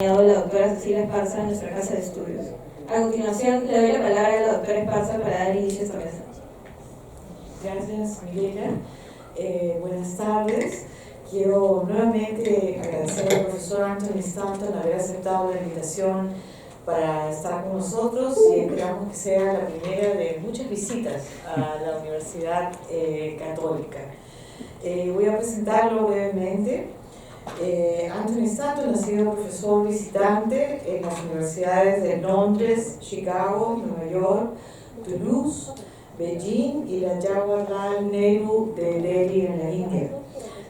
La doctora Cecilia Esparza en nuestra casa de estudios. A continuación, le doy la palabra a la doctora Esparza para dar inicio a esta mesa. Gracias, Milena. Buenas tardes. Quiero nuevamente agradecer al profesor Anthony Stanton haber aceptado la invitación para estar con nosotros y esperamos que sea la primera de muchas visitas a la Universidad Católica. Voy a presentarlo brevemente. Anthony Stanton ha sido profesor visitante en las universidades de Londres, Chicago, Nueva York, Toulouse, Beijing y la Jawaharlal Nehru de Delhi en la India.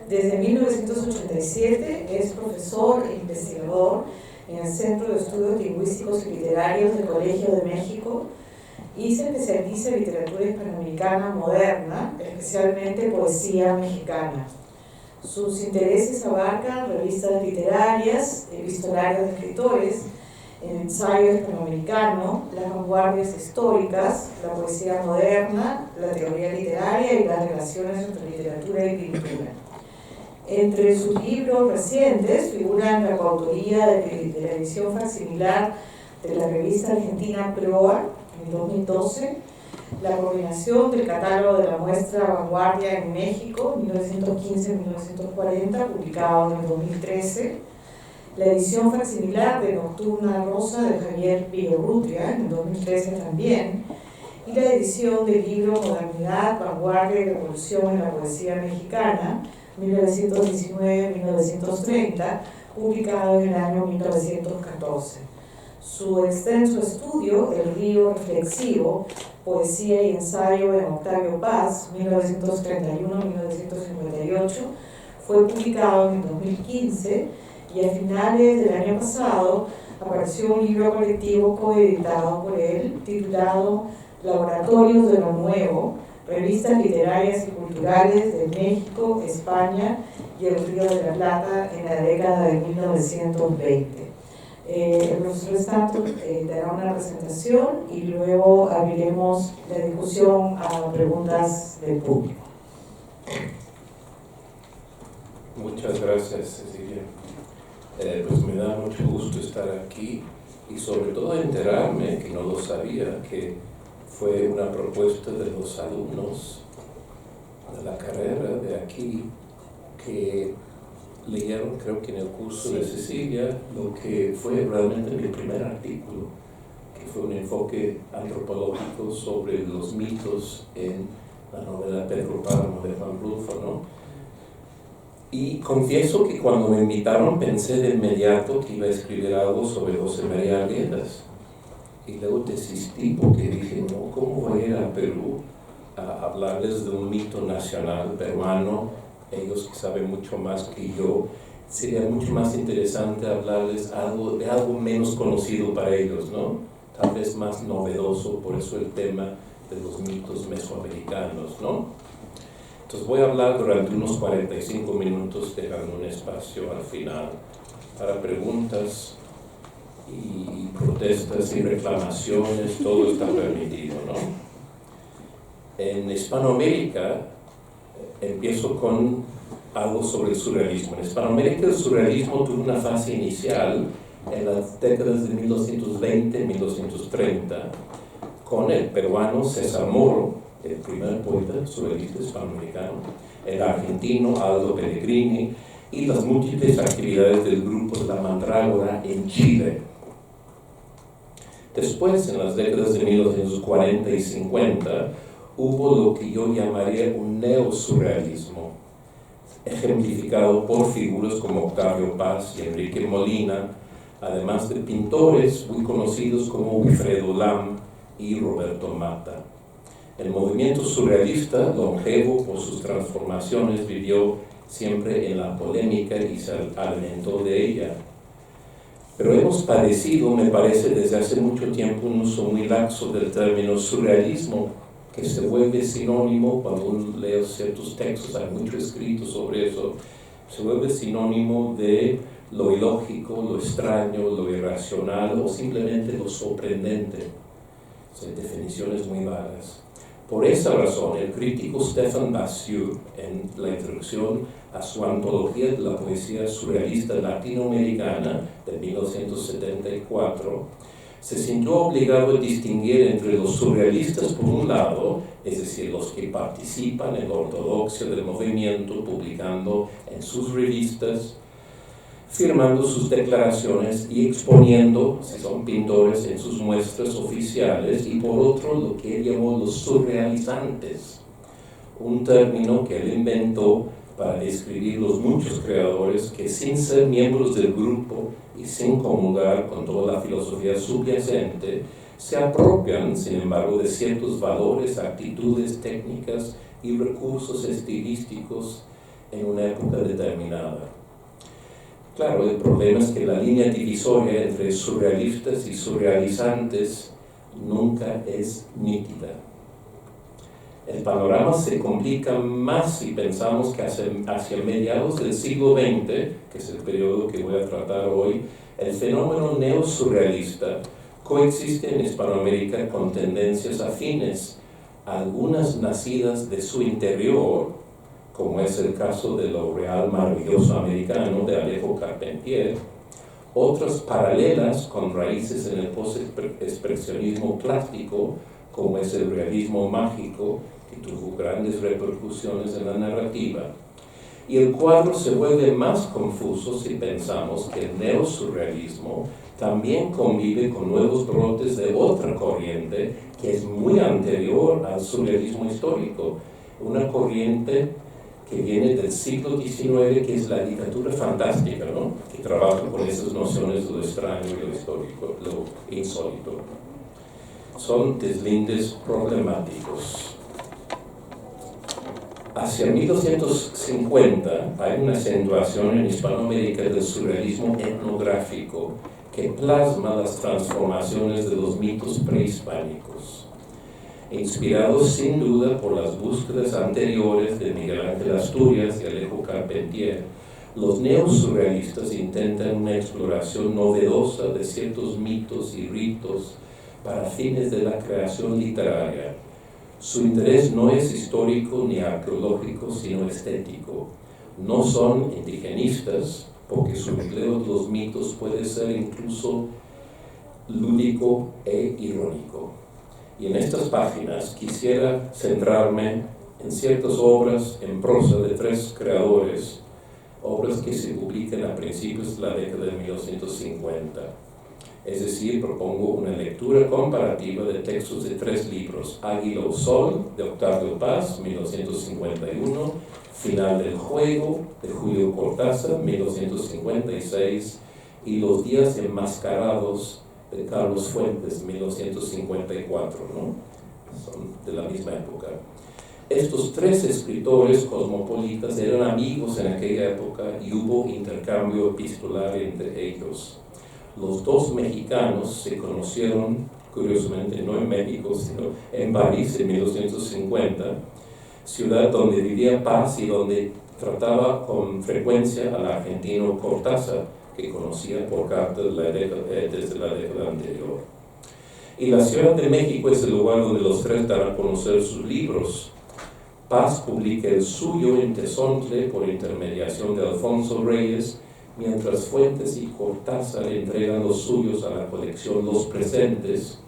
Desde 1987 es profesor e investigador en el Centro de Estudios Lingüísticos y Literarios del Colegio de México y se especializa en literatura hispanoamericana moderna, especialmente poesía mexicana. Sus intereses abarcan revistas literarias, epistolarios de escritores, el ensayo hispanoamericano, las vanguardias históricas, la poesía moderna, la teoría literaria y las relaciones entre literatura y pintura. Entre sus libros recientes figuran la coautoría de la edición facsimilar de la revista argentina Proa en 2012, la coordinación del catálogo de la muestra Vanguardia en México, 1915-1940, publicado en el 2013, la edición facsimilar de Nocturna Rosa de Javier Villaurrutia, en el 2013 también, y la edición del libro Modernidad, Vanguardia y Revolución en la Poesía Mexicana, 1919-1930, publicado en el año 1914. Su extenso estudio, El río reflexivo, poesía y ensayo en Octavio Paz, 1931-1958, fue publicado en 2015 y a finales del año pasado apareció un libro colectivo coeditado por él titulado Laboratorios de lo Nuevo, revistas literarias y culturales de México, España y el Río de la Plata en la década de 1920. El profesor Stanton dará una presentación y luego abriremos la discusión a preguntas del público. Muchas gracias, Cecilia. Pues me da mucho gusto estar aquí y sobre todo enterarme, que no lo sabía, que fue una propuesta de los alumnos de la carrera de aquí que leyeron, creo que en el curso de Cecilia, lo que fue realmente mi primer artículo, que fue un enfoque antropológico sobre los mitos en la novela Pedro Páramo de Juan Rulfo, ¿no? Y confieso que cuando me invitaron pensé de inmediato que iba a escribir algo sobre José María Arguedas. Y luego desistí porque dije, no, ¿cómo voy a ir a Perú a hablarles de un mito nacional peruano? Ellos que saben mucho más que yo, sería mucho más interesante hablarles de algo menos conocido para ellos, ¿no? Tal vez más novedoso, por eso el tema de los mitos mesoamericanos, ¿no? Entonces voy a hablar durante unos 45 minutos, dejando un espacio al final para preguntas y protestas y reclamaciones, todo está permitido, ¿no? En Hispanoamérica, empiezo con algo sobre el surrealismo. En Hispanoamérica el surrealismo tuvo una fase inicial en las décadas de 1920-1930 con el peruano César Moro, el primer poeta surrealista hispanoamericano, el argentino Aldo Pellegrini y las múltiples actividades del grupo La Mandrágora en Chile. Después, en las décadas de 1940 y 50, hubo lo que yo llamaría un neosurrealismo, ejemplificado por figuras como Octavio Paz y Enrique Molina, además de pintores muy conocidos como Wilfredo Lam y Roberto Mata. El movimiento surrealista, longevo por sus transformaciones, vivió siempre en la polémica y se alimentó de ella. Pero hemos padecido, me parece, desde hace mucho tiempo un uso muy laxo del término surrealismo, que se vuelve sinónimo, cuando uno lee ciertos textos, hay mucho escrito sobre eso, se vuelve sinónimo de lo ilógico, lo extraño, lo irracional o simplemente lo sorprendente. Son definiciones muy vagas. Por esa razón, el crítico Stéphane Bassieux, en la introducción a su antología de la poesía surrealista latinoamericana de 1974, se sintió obligado a distinguir entre los surrealistas por un lado, es decir, los que participan en la ortodoxia del movimiento, publicando en sus revistas, firmando sus declaraciones y exponiendo, si son pintores, en sus muestras oficiales, y por otro lo que él llamó los surrealizantes, un término que él inventó para describir los muchos creadores que, sin ser miembros del grupo y sin comulgar con toda la filosofía subyacente, se apropian, sin embargo, de ciertos valores, actitudes, técnicas y recursos estilísticos en una época determinada. Claro, el problema es que la línea divisoria entre surrealistas y surrealizantes nunca es nítida. El panorama se complica más si pensamos que hacia mediados del siglo XX, que es el periodo que voy a tratar hoy, el fenómeno neosurrealista coexiste en Hispanoamérica con tendencias afines, algunas nacidas de su interior, como es el caso de lo real maravilloso americano de Alejo Carpentier, otras paralelas con raíces en el post-expresionismo plástico, como es el realismo mágico, que tuvo grandes repercusiones en la narrativa. Y el cuadro se vuelve más confuso si pensamos que el neosurrealismo también convive con nuevos brotes de otra corriente que es muy anterior al surrealismo histórico, una corriente que viene del siglo XIX, que es la literatura fantástica, ¿no? Que trabaja con esas nociones de lo extraño y lo histórico, lo insólito. Son deslindes problemáticos. Hacia 1250 hay una acentuación en Hispanoamérica del surrealismo etnográfico que plasma las transformaciones de los mitos prehispánicos. Inspirados sin duda por las búsquedas anteriores de Miguel Ángel Asturias y Alejo Carpentier, los neosurrealistas intentan una exploración novedosa de ciertos mitos y ritos para fines de la creación literaria. Su interés no es histórico ni arqueológico, sino estético. No son indigenistas, porque su empleo de los mitos puede ser incluso lúdico e irónico. Y en estas páginas quisiera centrarme en ciertas obras en prosa de tres creadores, obras que se publican a principios de la década de 1950. Es decir, propongo una lectura comparativa de textos de tres libros: Águila o Sol, de Octavio Paz, 1951, Final del Juego, de Julio Cortázar, 1956, y Los Días Enmascarados, de Carlos Fuentes, 1954, ¿no? Son de la misma época. Estos tres escritores cosmopolitas eran amigos en aquella época y hubo intercambio epistolar entre ellos. Los dos mexicanos se conocieron, curiosamente, no en México, sino en París en 1950, ciudad donde vivía Paz y donde trataba con frecuencia al argentino Cortázar, que conocía por carta desde la década anterior. Y la Ciudad de México es el lugar donde los tres dan a conocer sus libros. Paz publica el suyo en Tezontle por intermediación de Alfonso Reyes, mientras Fuentes y Cortázar entregan los suyos a la colección Los Presentes,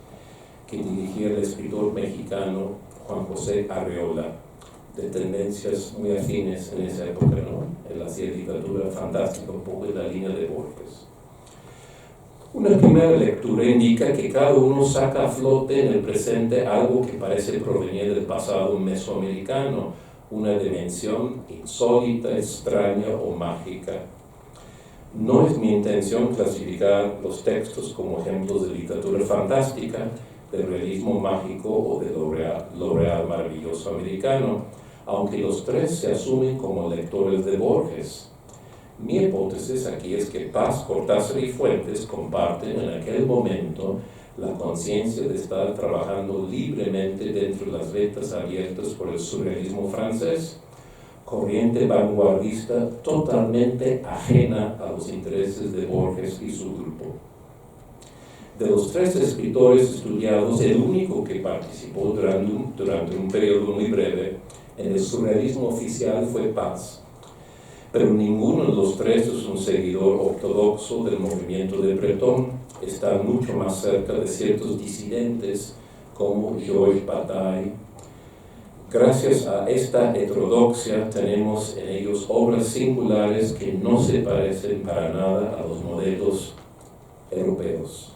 que dirigía el escritor mexicano Juan José Arreola, de tendencias muy afines en esa época, ¿no? Él hacía literatura fantástica, un poco en la línea de Borges. Una primera lectura indica que cada uno saca a flote en el presente algo que parece provenir del pasado mesoamericano, una dimensión insólita, extraña o mágica. No es mi intención clasificar los textos como ejemplos de literatura fantástica, del realismo mágico o de lo real maravilloso americano, aunque los tres se asumen como lectores de Borges. Mi hipótesis aquí es que Paz, Cortázar y Fuentes comparten en aquel momento la conciencia de estar trabajando libremente dentro de las vetas abiertas por el surrealismo francés, corriente vanguardista totalmente ajena a los intereses de Borges y su grupo. De los 3 escritores estudiados, el único que participó durante un periodo muy breve en el surrealismo oficial fue Paz. Pero ninguno de los 3 es un seguidor ortodoxo del movimiento de Breton. Está mucho más cerca de ciertos disidentes como Georges Bataille. Gracias a esta heterodoxia tenemos en ellos obras singulares que no se parecen para nada a los modelos europeos.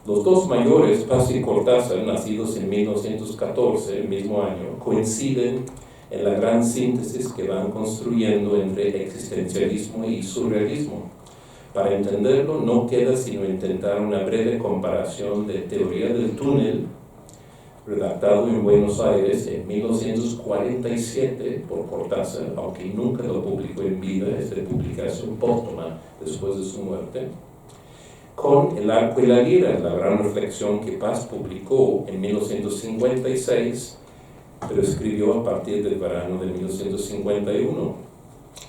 Los 2 mayores, Paz y Cortázar, nacidos en 1914, el mismo año, coinciden en la gran síntesis que van construyendo entre existencialismo y surrealismo. Para entenderlo, no queda sino intentar una breve comparación de Teoría del túnel, redactado en Buenos Aires en 1947 por Cortázar, aunque nunca lo publicó en vida, es de publicación póstuma después de su muerte, con El arco y la lira, la gran reflexión que Paz publicó en 1956, pero escribió a partir del verano de 1951.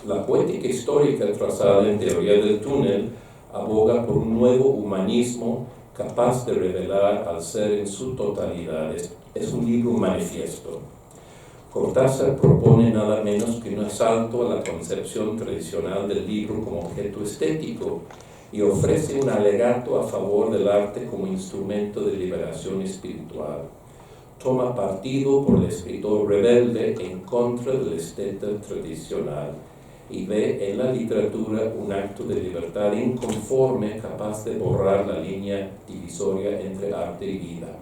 La poética histórica trazada en Teoría del túnel aboga por un nuevo humanismo capaz de revelar al ser en su totalidad. Es un libro manifiesto. Cortázar propone nada menos que un asalto a la concepción tradicional del libro como objeto estético y ofrece un alegato a favor del arte como instrumento de liberación espiritual. Toma partido por el escritor rebelde en contra del esteta tradicional y ve en la literatura un acto de libertad inconforme capaz de borrar la línea divisoria entre arte y vida.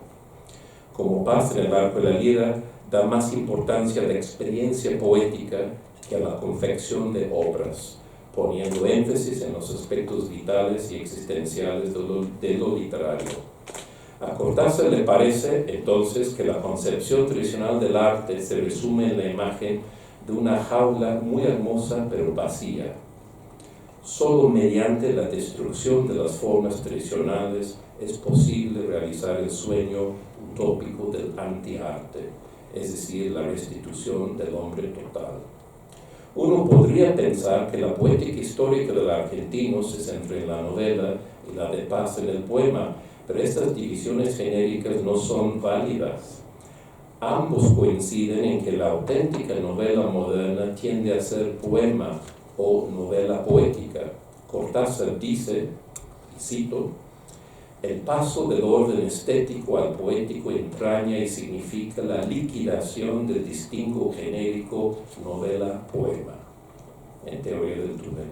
Como Paz en El arco y la lira, da más importancia a la experiencia poética que a la confección de obras, poniendo énfasis en los aspectos vitales y existenciales de lo literario. A Cortázar le parece entonces que la concepción tradicional del arte se resume en la imagen de una jaula muy hermosa pero vacía. Solo mediante la destrucción de las formas tradicionales es posible realizar el sueño utópico del antiarte, es decir, la restitución del hombre total. Uno podría pensar que la poética histórica del argentino se centra en la novela y la de Paz en el poema, pero estas divisiones genéricas no son válidas. Ambos coinciden en que la auténtica novela moderna tiende a ser poema o novela poética. Cortázar dice, y cito, el paso del orden estético al poético entraña y significa la liquidación del distingo genérico novela-poema, en Teoría del túnel.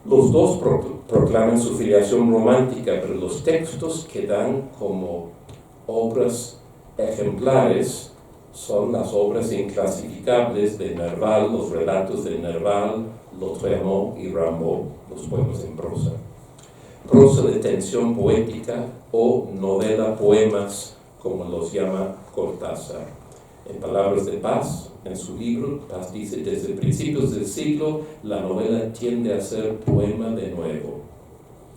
Los 2 proclaman su filiación romántica, pero los textos que dan como obras ejemplares son las obras inclasificables de Nerval, los relatos de Nerval, Lautréamont y Rimbaud, los poemas en prosa. Prosa de tensión poética o novela-poemas, como los llama Cortázar. En palabras de Paz, en su libro, Paz dice, desde principios del siglo, la novela tiende a ser poema de nuevo.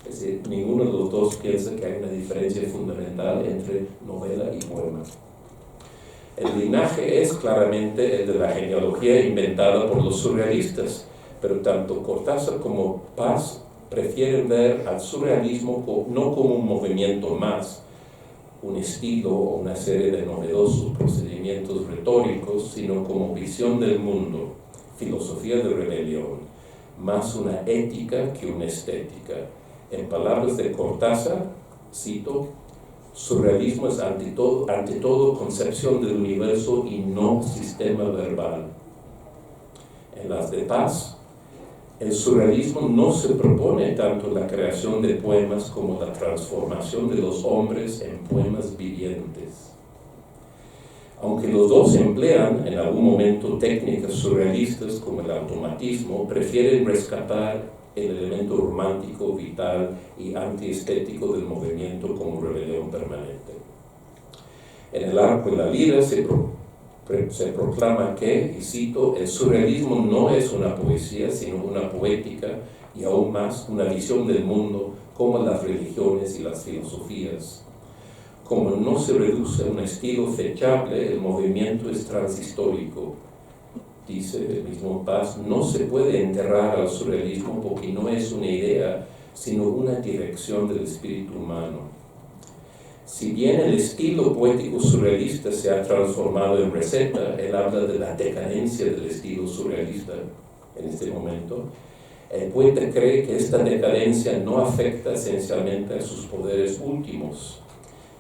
Es decir, ninguno de los 2 piensa que hay una diferencia fundamental entre novela y poema. El linaje es claramente el de la genealogía inventada por los surrealistas, pero tanto Cortázar como Paz prefieren ver al surrealismo no como un movimiento más, un estilo o una serie de novedosos procedimientos retóricos, sino como visión del mundo, filosofía de rebelión, más una ética que una estética. En palabras de Cortázar, cito, surrealismo es ante todo concepción del universo y no sistema verbal. En las de Paz, el surrealismo no se propone tanto la creación de poemas como la transformación de los hombres en poemas vivientes. Aunque los 2 emplean en algún momento técnicas surrealistas como el automatismo, prefieren rescatar el elemento romántico, vital y antiestético del movimiento como rebelión permanente. En El arco y la lira se proclama que, y cito, el surrealismo no es una poesía, sino una poética y aún más una visión del mundo como las religiones y las filosofías. Como no se reduce a un estilo fechable, el movimiento es transhistórico. Dice el mismo Paz, no se puede enterrar al surrealismo porque no es una idea, sino una dirección del espíritu humano. Si bien el estilo poético surrealista se ha transformado en receta, él habla de la decadencia del estilo surrealista en este momento. El poeta cree que esta decadencia no afecta esencialmente a sus poderes últimos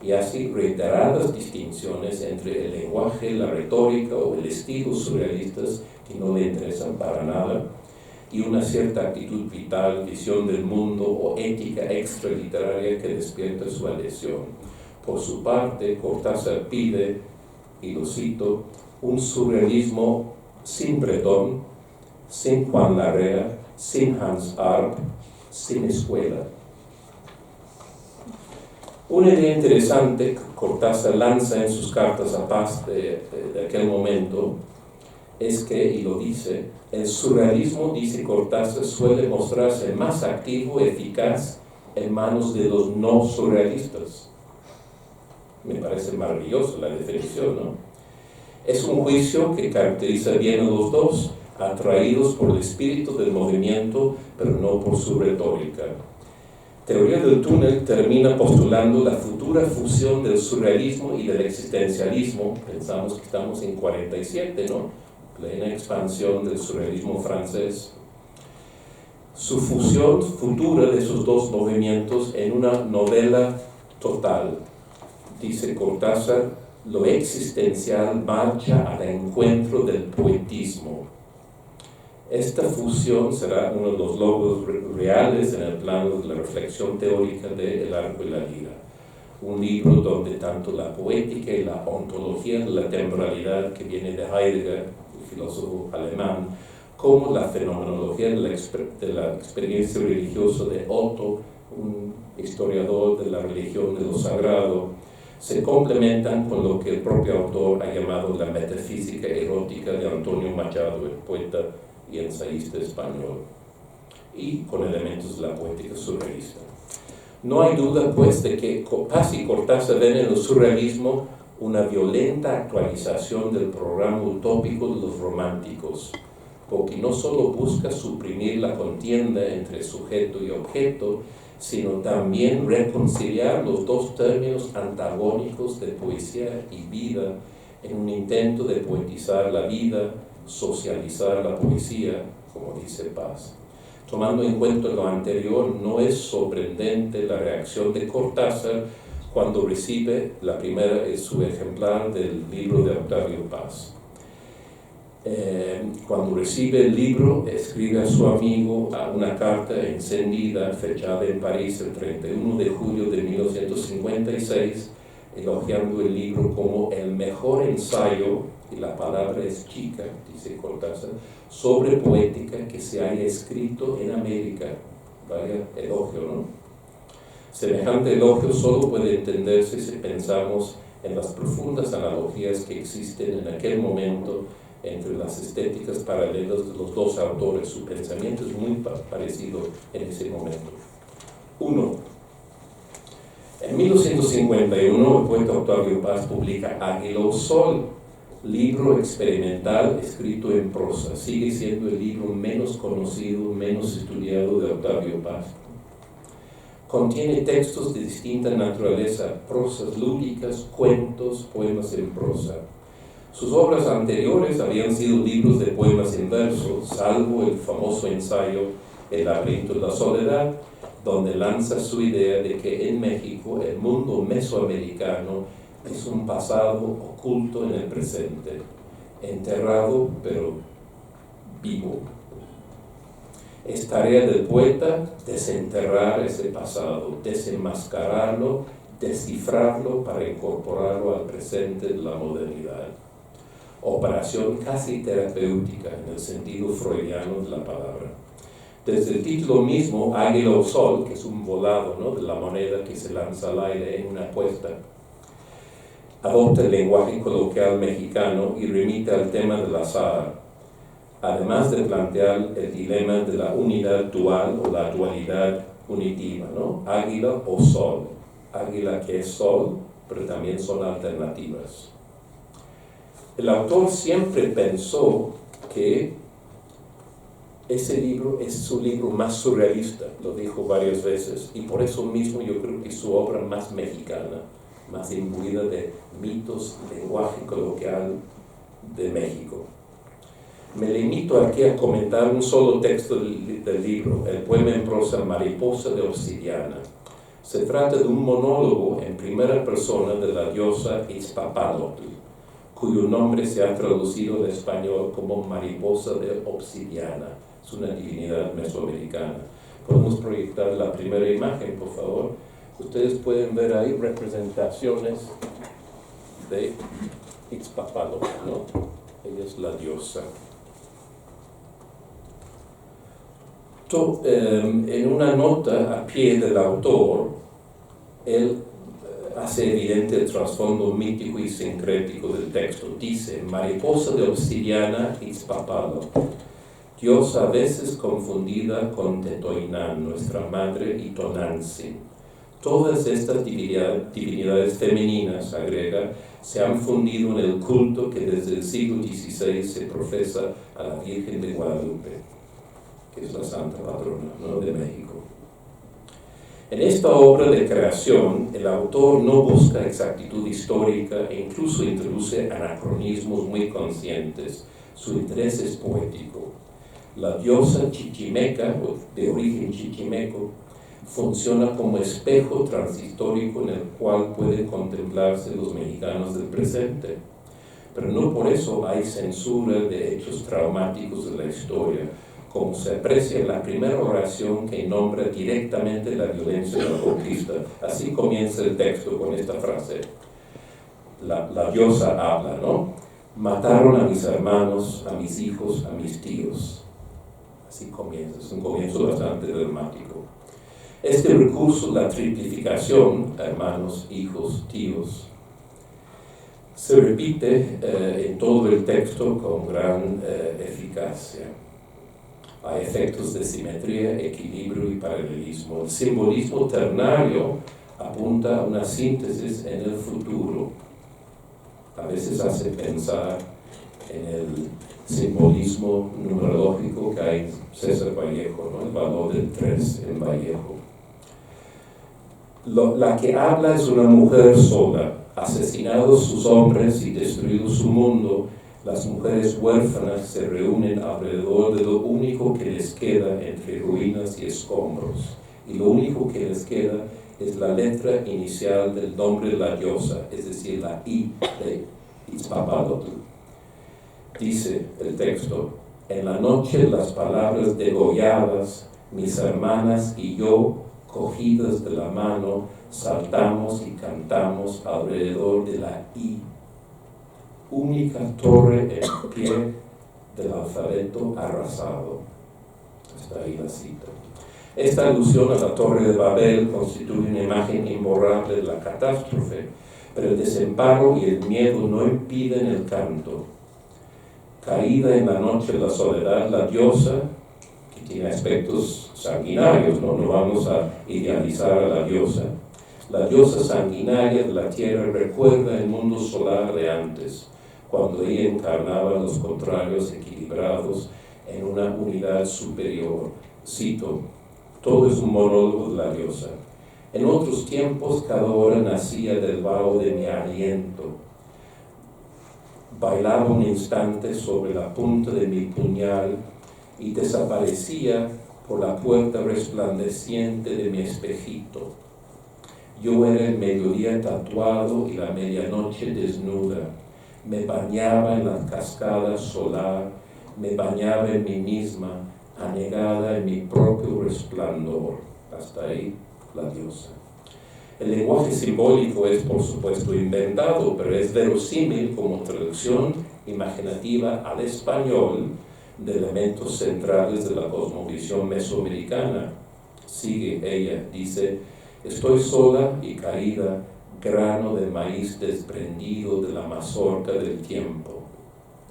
y hace reiteradas distinciones entre el lenguaje, la retórica o el estilo surrealistas que no le interesan para nada y una cierta actitud vital, visión del mundo o ética extraliteraria que despierta su adhesión. Por su parte, Cortázar pide, y lo cito, un surrealismo sin Breton, sin Juan Larrea, sin Hans Arp, sin escuela. Una idea interesante que Cortázar lanza en sus cartas a Paz de aquel momento es que, y lo dice, el surrealismo, dice Cortázar, suele mostrarse más activo, eficaz en manos de los no surrealistas. Me parece maravilloso la definición, ¿no? Es un juicio que caracteriza bien a los dos, atraídos por el espíritu del movimiento, pero no por su retórica. Teoría del túnel termina postulando la futura fusión del surrealismo y del existencialismo. Pensamos que estamos en 47, ¿no? Plena expansión del surrealismo francés. Su fusión futura de esos dos movimientos en una novela total. Dice Cortázar, lo existencial marcha al encuentro del poetismo. Esta fusión será uno de los logros reales en el plano de la reflexión teórica de El arco y la lira. Un libro donde tanto la poética y la ontología de la temporalidad que viene de Heidegger, el filósofo alemán, como la fenomenología de la experiencia religiosa de Otto, un historiador de la religión de lo sagrado, se complementan con lo que el propio autor ha llamado la metafísica erótica de Antonio Machado, el poeta y ensayista español, y con elementos de la poética surrealista. No hay duda, pues, de que Paz y Cortázar ven en el surrealismo una violenta actualización del programa utópico de los románticos, porque no solo busca suprimir la contienda entre sujeto y objeto, sino también reconciliar los dos términos antagónicos de poesía y vida en un intento de poetizar la vida, socializar la poesía, como dice Paz. Tomando en cuenta lo anterior, no es sorprendente la reacción de Cortázar cuando recibe la primera, su ejemplar del libro de Octavio Paz. Cuando recibe el libro, escribe a su amigo una carta encendida, fechada en París el 31 de julio de 1956, elogiando el libro como el mejor ensayo, y la palabra es chica, dice Cortázar, sobre poética que se haya escrito en América. Vaya elogio, ¿no? Semejante elogio solo puede entenderse si pensamos en las profundas analogías que existen en aquel momento entre las estéticas paralelas de los dos autores. Su pensamiento es muy parecido en ese momento. 1. En 1951, el poeta Octavio Paz publica Águila o Sol, libro experimental escrito en prosa. Sigue siendo el libro menos conocido, menos estudiado de Octavio Paz. Contiene textos de distinta naturaleza, prosas lúdicas, cuentos, poemas en prosa. Sus obras anteriores habían sido libros de poemas en verso, salvo el famoso ensayo El laberinto de la soledad, donde lanza su idea de que en México el mundo mesoamericano es un pasado oculto en el presente, enterrado pero vivo. Es tarea del poeta desenterrar ese pasado, desenmascararlo, descifrarlo para incorporarlo al presente de la modernidad. Operación casi terapéutica en el sentido freudiano de la palabra. Desde el título mismo, Águila o Sol, que es un volado, ¿no?, de la moneda que se lanza al aire en una apuesta, adopta el lenguaje coloquial mexicano y remite al tema del azar, además de plantear el dilema de la unidad dual o la dualidad unitiva, ¿no? Águila o Sol. Águila que es Sol, pero también son alternativas. El autor siempre pensó que Ese libro es su libro más surrealista, lo dijo varias veces, y por eso mismo yo creo que es su obra más mexicana, más imbuida de mitos, lenguaje coloquial de México. Me limito aquí a comentar un solo texto del libro, el poema en prosa Mariposa de Obsidiana. Se trata de un monólogo en primera persona de la diosa Itzpapalotl, cuyo nombre se ha traducido al español como Mariposa de Obsidiana. Es una divinidad mesoamericana. Podemos proyectar la primera imagen, por favor. Ustedes pueden ver ahí representaciones de Itzpapalotl, ¿no? Ella es la diosa. En una nota a pie del autor, él hace evidente el trasfondo mítico y sincrético del texto. Dice: Mariposa de Obsidiana Itzpapalotl, diosa a veces confundida con Tetoinán, nuestra madre, y Tonantzin. Todas estas divinidades femeninas, agrega, se han fundido en el culto que desde el siglo XVI se profesa a la Virgen de Guadalupe, que es la santa patrona, ¿no?, de México. En esta obra de creación, el autor no busca exactitud histórica e incluso introduce anacronismos muy conscientes. Su interés es poético. La diosa chichimeca, de origen chichimeco, funciona como espejo transhistórico en el cual pueden contemplarse los mexicanos del presente. Pero no por eso hay censura de hechos traumáticos de la historia, como se aprecia en la primera oración que nombra directamente la violencia de la conquista. Así comienza el texto con esta frase. La diosa habla, ¿no? Mataron a mis hermanos, a mis hijos, a mis tíos. Así comienza, es un comienzo bastante dramático. Este recurso, la triplificación, hermanos, hijos, tíos, se repite en todo el texto con gran eficacia. Hay efectos de simetría, equilibrio y paralelismo. El simbolismo ternario apunta a una síntesis en el futuro. A veces hace pensar en el simbolismo numerológico que hay en César Vallejo, ¿no?, el valor del 3 en Vallejo. La que habla es una mujer sola, asesinados sus hombres y destruido su mundo. Las mujeres huérfanas se reúnen alrededor de lo único que les queda entre ruinas y escombros. Y lo único que les queda es la letra inicial del nombre de la diosa, es decir, la I de Itzpapalotl. Dice el texto: en la noche las palabras degolladas, mis hermanas y yo, cogidas de la mano, saltamos y cantamos alrededor de la I, única torre en pie del alfabeto arrasado. Hasta ahí la cita. Esta alusión a la Torre de Babel constituye una imagen imborrable de la catástrofe, pero el desamparo y el miedo no impiden el canto. Caída en la noche de la soledad, la diosa, que tiene aspectos sanguinarios, no vamos a idealizar a la diosa sanguinaria de la tierra recuerda el mundo solar de antes, cuando ella encarnaba los contrarios equilibrados en una unidad superior. Cito: todo es un monólogo de la diosa. En otros tiempos cada hora nacía del vaho de mi aliento. Bailaba un instante sobre la punta de mi puñal y desaparecía por la puerta resplandeciente de mi espejito. Yo era el mediodía tatuado y la medianoche desnuda. Me bañaba en la cascada solar, me bañaba en mí misma, anegada en mi propio resplandor. Hasta ahí la diosa. El lenguaje simbólico es, por supuesto, inventado, pero es verosímil como traducción imaginativa al español de elementos centrales de la cosmovisión mesoamericana. Sigue ella, dice: estoy sola y caída, grano de maíz desprendido de la mazorca del tiempo.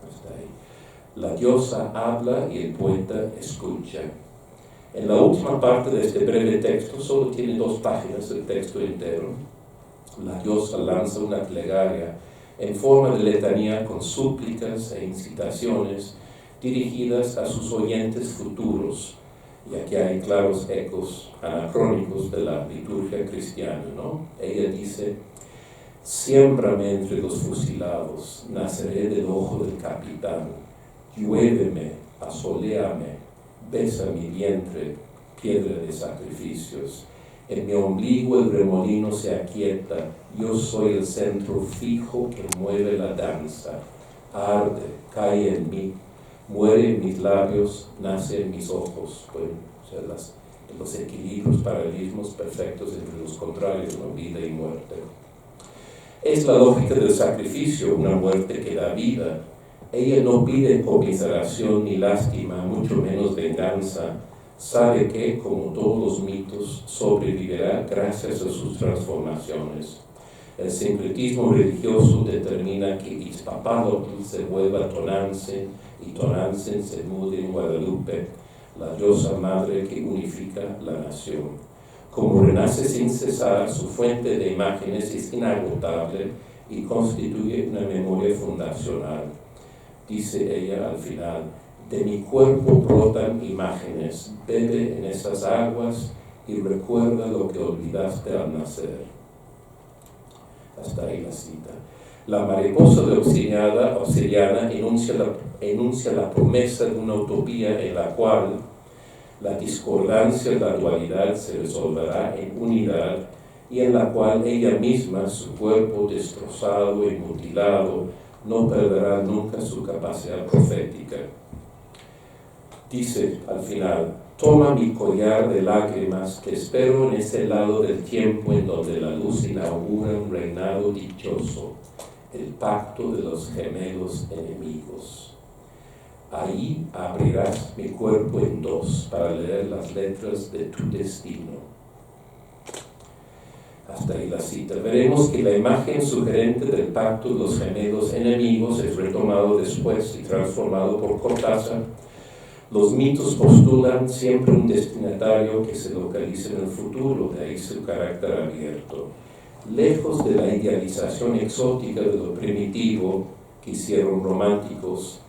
Hasta ahí. La diosa habla y el poeta escucha. En la última parte de este breve texto, solo tiene 2 páginas el texto entero, la diosa lanza una plegaria en forma de letanía con súplicas e incitaciones dirigidas a sus oyentes futuros, ya que hay claros ecos anacrónicos de la liturgia cristiana, ¿no? Ella dice: siémbrame entre los fusilados, naceré del ojo del capitán, lluéveme, asoléame, besa mi vientre, piedra de sacrificios. En mi ombligo el remolino se aquieta, yo soy el centro fijo que mueve la danza. Arde, cae en mí, muere en mis labios, nace en mis ojos. Bueno, o sea, los equilibrios, paralelismos perfectos entre los contrarios, ¿no? Vida y muerte. Es la lógica del sacrificio, una muerte que da vida. Ella no pide conmiseración ni lástima, mucho menos venganza. Sabe que, como todos los mitos, sobrevivirá gracias a sus transformaciones. El sincretismo religioso determina que Itzpapalotl se vuelva Tonantzen y Tonantzen se mude en Guadalupe, la diosa madre que unifica la nación. Como renace sin cesar, su fuente de imágenes es inagotable y constituye una memoria fundacional. Dice ella al final: de mi cuerpo brotan imágenes, bebe en esas aguas y recuerda lo que olvidaste al nacer. Hasta ahí la cita. La mariposa de Obsidiana enuncia la promesa de una utopía en la cual la discordancia, la dualidad se resolverá en unidad y en la cual ella misma, su cuerpo destrozado y mutilado, no perderá nunca su capacidad profética. Dice al final: toma mi collar de lágrimas que espero en ese lado del tiempo en donde la luz inaugura un reinado dichoso, el pacto de los gemelos enemigos. Ahí abrirás mi cuerpo en dos para leer las letras de tu destino. Hasta ahí la cita. Veremos que la imagen sugerente del pacto de los gemelos enemigos es retomado después y transformado por Cortázar. Los mitos postulan siempre un destinatario que se localiza en el futuro, de ahí su carácter abierto. Lejos de la idealización exótica de lo primitivo que hicieron románticos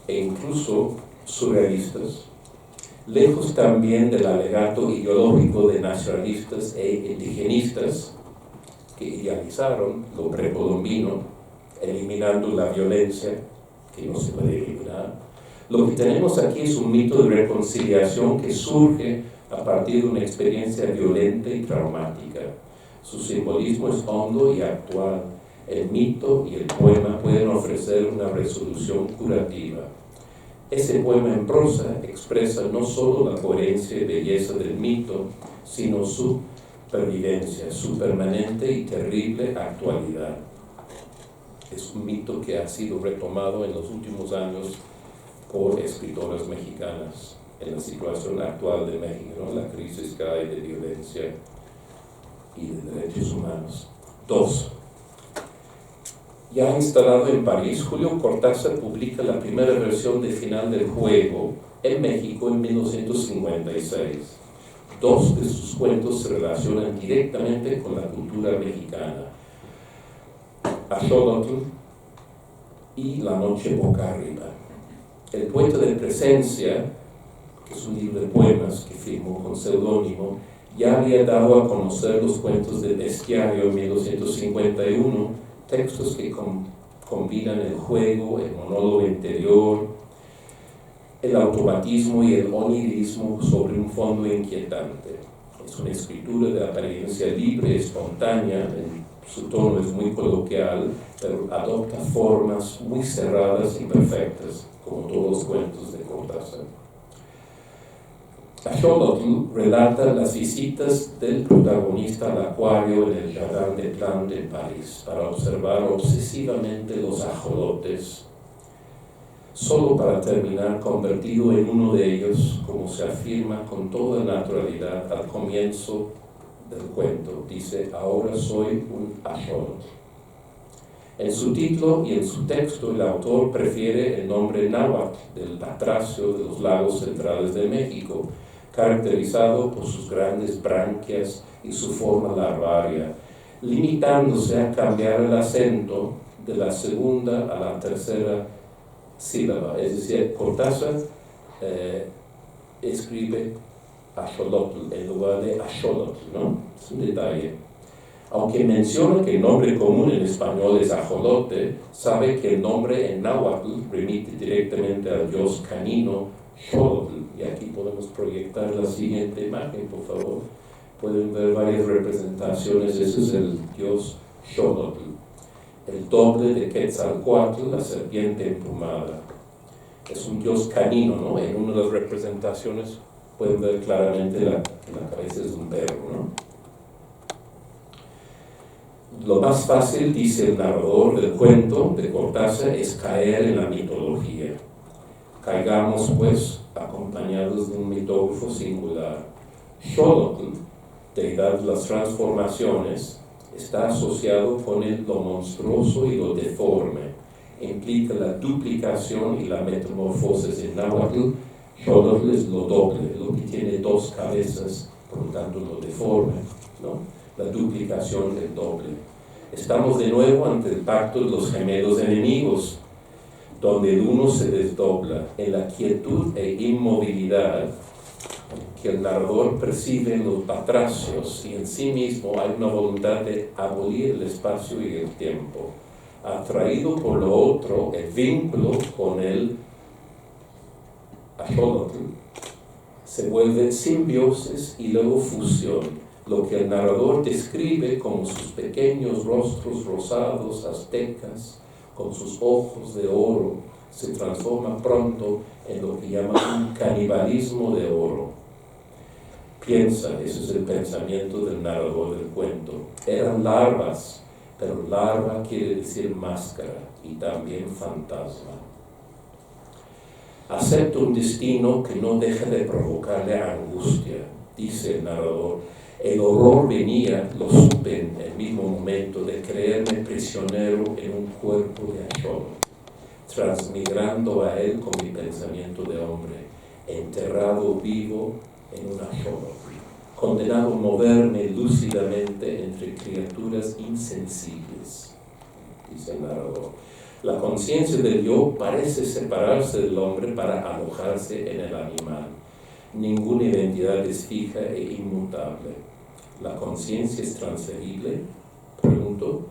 e incluso surrealistas, lejos también del alegato ideológico de nacionalistas e indigenistas que idealizaron lo precolombino, eliminando la violencia que no se puede eliminar. Lo que tenemos aquí es un mito de reconciliación que surge a partir de una experiencia violenta y traumática. Su simbolismo es hondo y actual. El mito y el poema pueden ofrecer una resolución curativa. Ese poema en prosa expresa no solo la coherencia y belleza del mito, sino su pervivencia, su permanente y terrible actualidad. Es un mito que ha sido retomado en los últimos años por escritoras mexicanas en la situación actual de México, ¿no? La crisis que hay de violencia y de derechos humanos. 2. Ya instalado en París, Julio Cortázar publica la primera versión de Final del Juego en México en 1956. 2 de sus cuentos se relacionan directamente con la cultura mexicana: Axolotl y La noche boca arriba. El poeta de Presencia, que es un libro de poemas que firmó con seudónimo, ya había dado a conocer los cuentos del Bestiario en 1951, textos que combinan el juego, el monólogo interior, el automatismo y el onirismo sobre un fondo inquietante. Es una escritura de apariencia libre, espontánea, su tono es muy coloquial, pero adopta formas muy cerradas y perfectas, como todos los cuentos de Cortázar. Axolotl relata las visitas del protagonista al acuario en el Jardin des Plantes de París para observar obsesivamente los ajolotes, solo para terminar convertido en uno de ellos, como se afirma con toda naturalidad al comienzo del cuento. Dice: ahora soy un axolotl. En su título y en su texto, el autor prefiere el nombre náhuatl del batracio de los lagos centrales de México, caracterizado por sus grandes branquias y su forma larvaria, limitándose a cambiar el acento de la segunda a la tercera sílaba, es decir, Cortázar escribe axolotl en lugar de axolotl, ¿no? Es un detalle. Aunque menciona que el nombre común en español es ajolote, sabe que el nombre en náhuatl remite directamente al dios canino Xolotl. Y aquí podemos proyectar la siguiente imagen, por favor. Pueden ver varias representaciones. Ese es el dios Xolotl, el doble de Quetzalcóatl, la serpiente emplumada. Es un dios canino, ¿no? En una de las representaciones pueden ver claramente que la cabeza es un perro, ¿no? Lo más fácil, dice el narrador del cuento de Cortázar, es caer en la mitología. Caigamos, pues, acompañados de un mitógrafo singular. Xolotl, deidad de las transformaciones, está asociado con lo monstruoso y lo deforme. Implica la duplicación y la metamorfosis. En náhuatl, Xolotl es lo doble, lo que tiene dos cabezas, por lo tanto lo deforme, ¿no? La duplicación del doble. Estamos de nuevo ante el pacto de los gemelos enemigos, donde el uno se desdobla en la quietud e inmovilidad que el narrador percibe en los batracios, y en sí mismo hay una voluntad de abolir el espacio y el tiempo. Atraído por lo otro, el vínculo con el axolotl se vuelve simbiosis y luego fusión. Lo que el narrador describe como sus pequeños rostros rosados aztecas, con sus ojos de oro, se transforma pronto en lo que llama un canibalismo de oro. Piensa, ese es el pensamiento del narrador del cuento. Eran larvas, pero larva quiere decir máscara y también fantasma. Acepto un destino que no deja de provocarle angustia, dice el narrador. El horror venía, lo supe en el mismo momento, de creerme prisionero en un cuerpo de axolotl, transmigrando a él con mi pensamiento de hombre, enterrado vivo en un axolotl, condenado a moverme lúcidamente entre criaturas insensibles, dice el narrador. La conciencia del yo parece separarse del hombre para alojarse en el animal. Ninguna identidad es fija e inmutable. ¿La conciencia es transferible? Pregunto.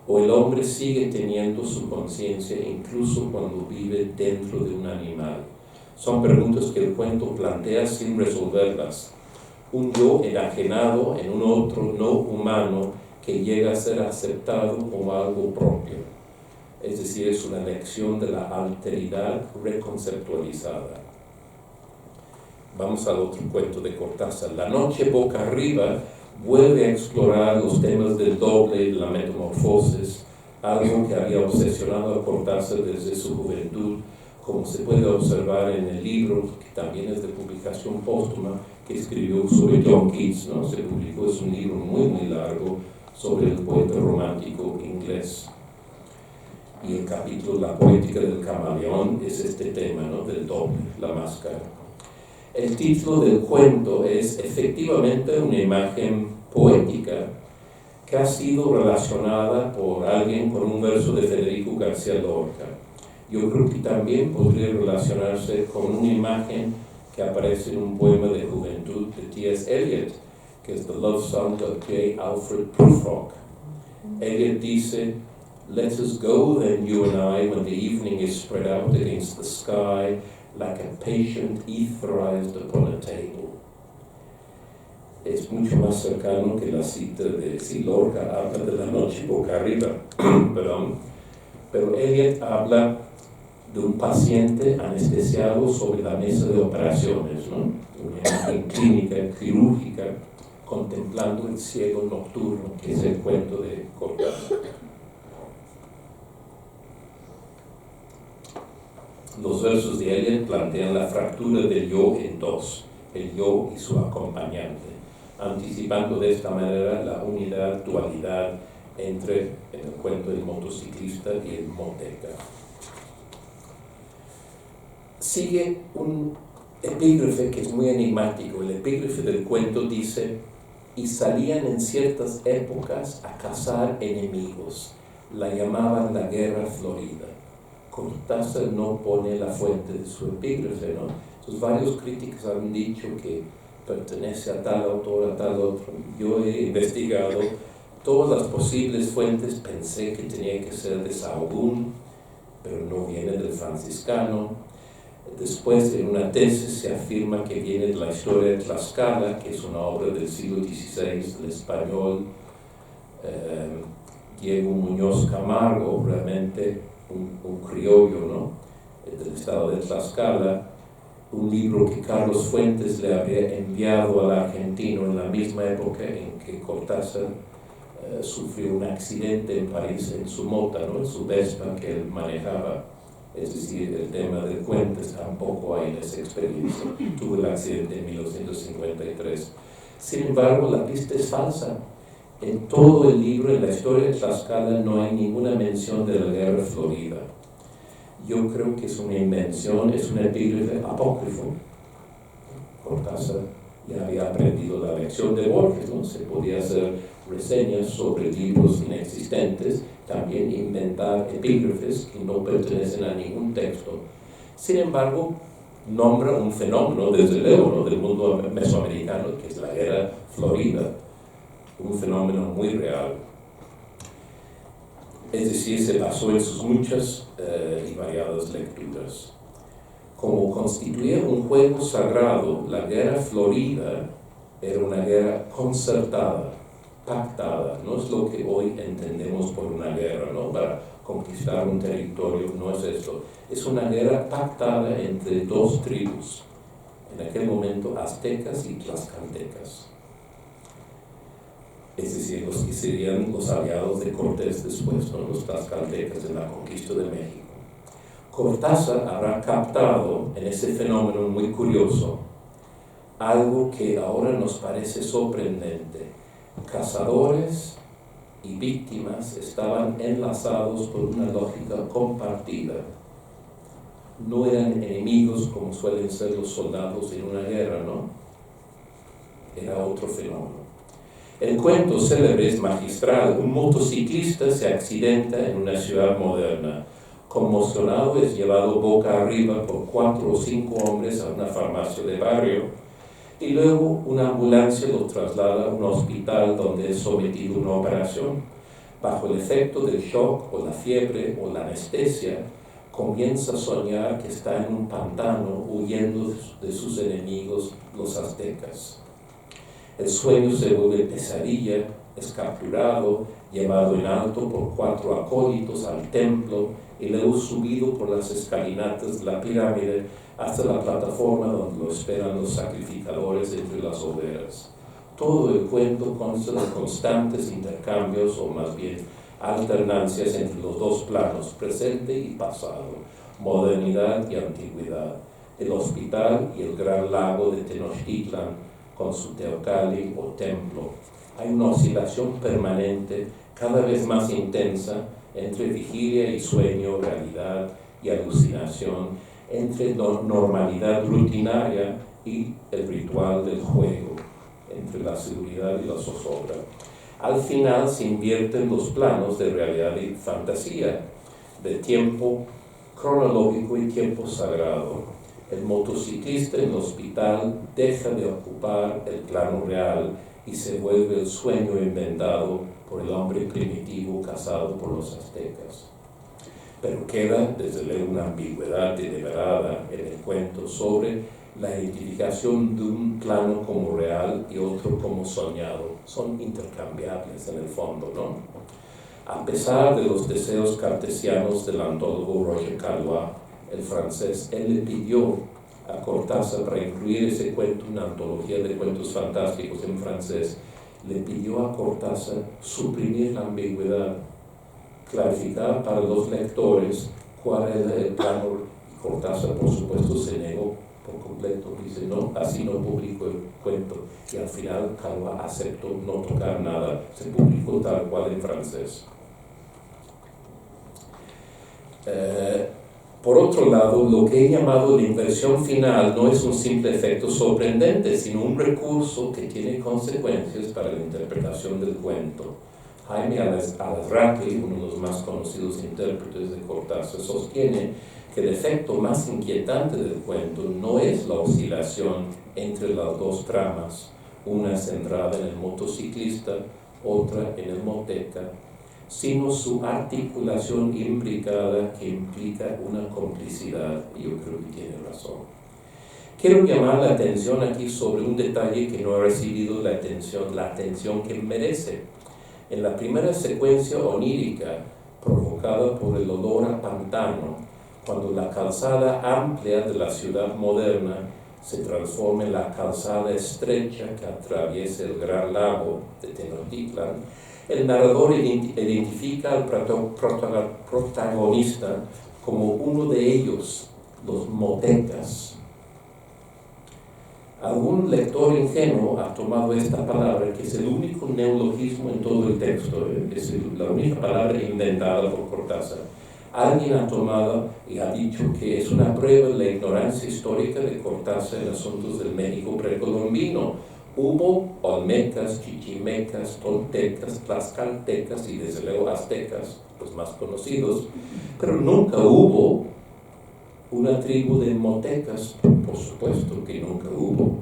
¿O el hombre sigue teniendo su conciencia incluso cuando vive dentro de un animal? Son preguntas que el cuento plantea sin resolverlas. Un yo enajenado en un otro no humano que llega a ser aceptado como algo propio. Es decir, es una lección de la alteridad reconceptualizada. Vamos al otro cuento de Cortázar. La noche boca arriba vuelve a explorar los temas del doble y de la metamorfosis, algo que había obsesionado a Cortázar desde su juventud, como se puede observar en el libro, que también es de publicación póstuma, que escribió sobre John Keats, ¿no? Se publicó, es un libro muy, muy largo sobre el poeta romántico inglés. Y el capítulo La poética del camaleón es este tema, ¿no? Del doble, la máscara. El título del cuento es efectivamente una imagen poética que ha sido relacionada por alguien con un verso de Federico García Lorca. Yo creo que también podría relacionarse con una imagen que aparece en un poema de juventud de T.S. Eliot, que es The Love Song of J. Alfred Prufrock. Eliot dice: "Let us go then, you and I, when the evening is spread out against the sky, like a patient etherized upon a table." Es mucho más cercano que la cita de si Lorca habla de la noche boca arriba, pero Eliot habla de un paciente anestesiado sobre la mesa de operaciones, ¿no? Una imagen clínica, quirúrgica, contemplando el cielo nocturno, que es el cuento de Cortázar. Los versos de Eliot plantean la fractura del yo en dos, el yo y su acompañante, anticipando de esta manera la unidad, dualidad entre, en el cuento, el motociclista y el moteca. Sigue un epígrafe que es muy enigmático. El epígrafe del cuento dice: "Y salían en ciertas épocas a cazar enemigos, la llamaban la guerra florida". Cortázar no pone la fuente de su epígrafe, ¿no? Entonces varios críticos han dicho que pertenece a tal autor, a tal otro. Yo he investigado todas las posibles fuentes, pensé que tenía que ser de Sahagún, pero no viene del franciscano. Después, en una tesis se afirma que viene de la historia de Tlaxcala, que es una obra del siglo XVI, del español Diego Muñoz Camargo, realmente un criollo, ¿no?, del estado de Tlaxcala, un libro que Carlos Fuentes le había enviado al argentino en la misma época en que Cortázar sufrió un accidente en París en su mota, ¿no?, en su Vespa que él manejaba. Es decir, el tema de Fuentes tampoco hay en esa experiencia. Tuvo el accidente en 1953. Sin embargo, la pista es falsa. En todo el libro, en la historia de Tlaxcala, no hay ninguna mención de la guerra florida. Yo creo que es una invención, es un epígrafe apócrifo. Cortázar ya había aprendido la lección de Borges, ¿no? Se podía hacer reseñas sobre libros inexistentes, también inventar epígrafes que no pertenecen a ningún texto. Sin embargo, nombra un fenómeno, desde luego, ¿no?, del mundo mesoamericano, que es la guerra florida, un fenómeno muy real. Es decir, se basó en sus muchas y variadas lecturas. Como constituía un juego sagrado, la guerra florida era una guerra concertada, pactada. No es lo que hoy entendemos por una guerra, ¿no?, para conquistar un territorio, no es esto. Es una guerra pactada entre dos tribus, en aquel momento aztecas y tlaxcaltecas. Es decir, los que serían los aliados de Cortés después, ¿no?, los tlaxcaltecas en la conquista de México. Cortázar habrá captado en ese fenómeno muy curioso algo que ahora nos parece sorprendente. Cazadores y víctimas estaban enlazados por una lógica compartida. No eran enemigos como suelen ser los soldados en una guerra, ¿no? Era otro fenómeno. El cuento célebre es magistral. Un motociclista se accidenta en una ciudad moderna. Conmocionado, es llevado boca arriba por 4 o 5 hombres a una farmacia de barrio y luego una ambulancia lo traslada a un hospital donde es sometido a una operación. Bajo el efecto del shock o la fiebre o la anestesia, comienza a soñar que está en un pantano huyendo de sus enemigos, los aztecas. El sueño se vuelve pesadilla, es capturado, llevado en alto por 4 acólitos al templo y luego subido por las escalinatas de la pirámide hasta la plataforma donde lo esperan los sacrificadores entre las hogueras. Todo el cuento consta de constantes intercambios, o más bien alternancias entre los dos planos, presente y pasado, modernidad y antigüedad, el hospital y el gran lago de Tenochtitlan con su teocalli o templo. Hay una oscilación permanente, cada vez más intensa, entre vigilia y sueño, realidad y alucinación, entre normalidad rutinaria y el ritual del juego, entre la seguridad y la zozobra. Al final se invierten los planos de realidad y fantasía, de tiempo cronológico y tiempo sagrado. El motociclista en el hospital deja de ocupar el plano real y se vuelve el sueño inventado por el hombre primitivo cazado por los aztecas. Pero queda desde luego una ambigüedad deliberada en el cuento sobre la identificación de un plano como real y otro como soñado. Son intercambiables en el fondo, ¿no? A pesar de los deseos cartesianos del antólogo Roger Caillois, el francés, él le pidió a Cortázar, para incluir ese cuento, una antología de cuentos fantásticos en francés, le pidió a Cortázar suprimir la ambigüedad, clarificar para los lectores cuál era el plano. Y Cortázar, por supuesto, se negó por completo. Dice, no, así no publico el cuento. Y al final Caillois aceptó no tocar nada. Se publicó tal cual en francés. Por otro lado, lo que he llamado la inversión final no es un simple efecto sorprendente, sino un recurso que tiene consecuencias para la interpretación del cuento. Jaime Alarraqui, uno de los más conocidos intérpretes de Cortázar, sostiene que el efecto más inquietante del cuento no es la oscilación entre las dos tramas, una centrada en el motociclista, otra en el moteca, sino su articulación imbricada que implica una complicidad, y yo creo que tiene razón. Quiero llamar la atención aquí sobre un detalle que no ha recibido la atención que merece. En la primera secuencia onírica, provocada por el olor a pantano, cuando la calzada amplia de la ciudad moderna se transforma en la calzada estrecha que atraviesa el gran lago de Tenochtitlan, el narrador identifica al protagonista como uno de ellos, los motecas. Algún lector ingenuo ha tomado esta palabra, que es el único neologismo en todo el texto, es la única palabra inventada por Cortázar. Alguien ha tomado y ha dicho que es una prueba de la ignorancia histórica de Cortázar en asuntos del México precolombino. Hubo olmecas, chichimecas, toltecas, tlaxcaltecas y desde luego aztecas, los más conocidos, pero nunca hubo una tribu de motecas, por supuesto que nunca hubo.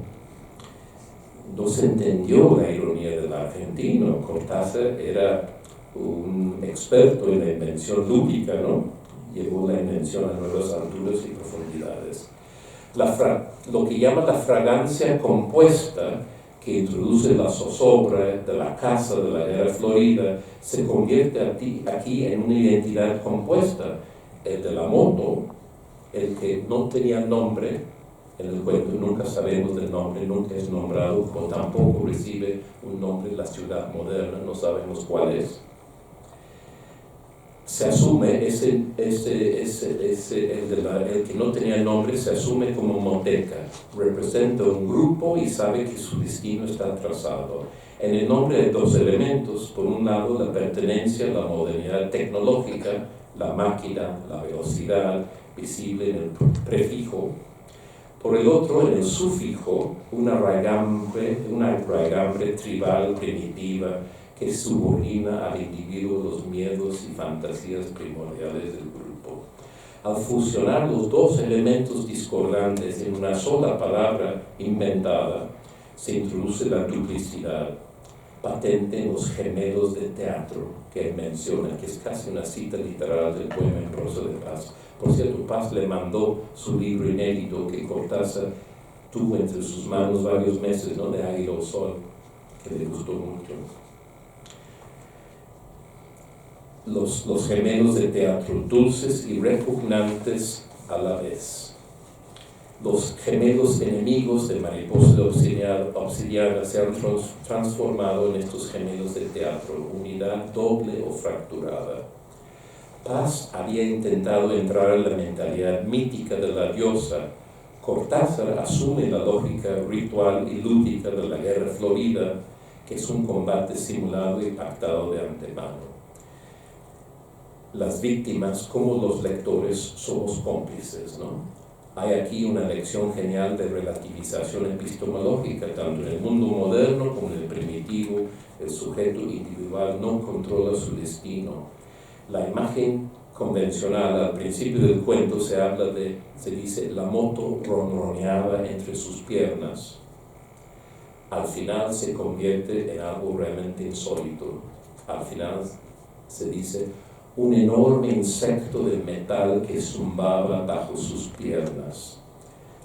No se entendió la ironía del argentino. Cortázar era un experto en la invención lúdica, ¿no? Llevó la invención a nuevas alturas y profundidades. Lo que llama la fragancia compuesta, que introduce la zozobra de la casa de la era florida, se convierte aquí en una identidad compuesta. El de la moto, el que no tenía nombre en el cuento, nunca sabemos del nombre, nunca es nombrado, como tampoco recibe un nombre en la ciudad moderna, no sabemos cuál es. Se asume, el que no tenía nombre se asume como moteca, representa un grupo y sabe que su destino está trazado. En el nombre hay dos elementos: por un lado la pertenencia a la modernidad tecnológica, la máquina, la velocidad, visible en el prefijo; por el otro, en el sufijo, una raigambre tribal primitiva que subordina al individuo los miedos y fantasías primordiales del grupo. Al fusionar los dos elementos discordantes en una sola palabra inventada, se introduce la duplicidad, patente en los gemelos de teatro que él menciona, que es casi una cita literal del poema en prosa de Paz. Por cierto, Paz le mandó su libro inédito que Cortázar tuvo entre sus manos varios meses, ¿no?, de Águila o Sol, que le gustó mucho. Los gemelos de teatro, dulces y repugnantes a la vez. Los gemelos enemigos de Mariposa de Obsidiana se han transformado en estos gemelos de teatro, unidad doble o fracturada. Paz había intentado entrar en la mentalidad mítica de la diosa. Cortázar asume la lógica ritual y lúdica de la guerra florida, que es un combate simulado y pactado de antemano. Las víctimas, como los lectores, somos cómplices, ¿no? Hay aquí una lección genial de relativización epistemológica, tanto en el mundo moderno como en el primitivo. El sujeto individual no controla su destino. La imagen convencional, al principio del cuento se dice, la moto ronroneaba entre sus piernas. Al final se convierte en algo realmente insólito. Al final se dice, un enorme insecto de metal que zumbaba bajo sus piernas.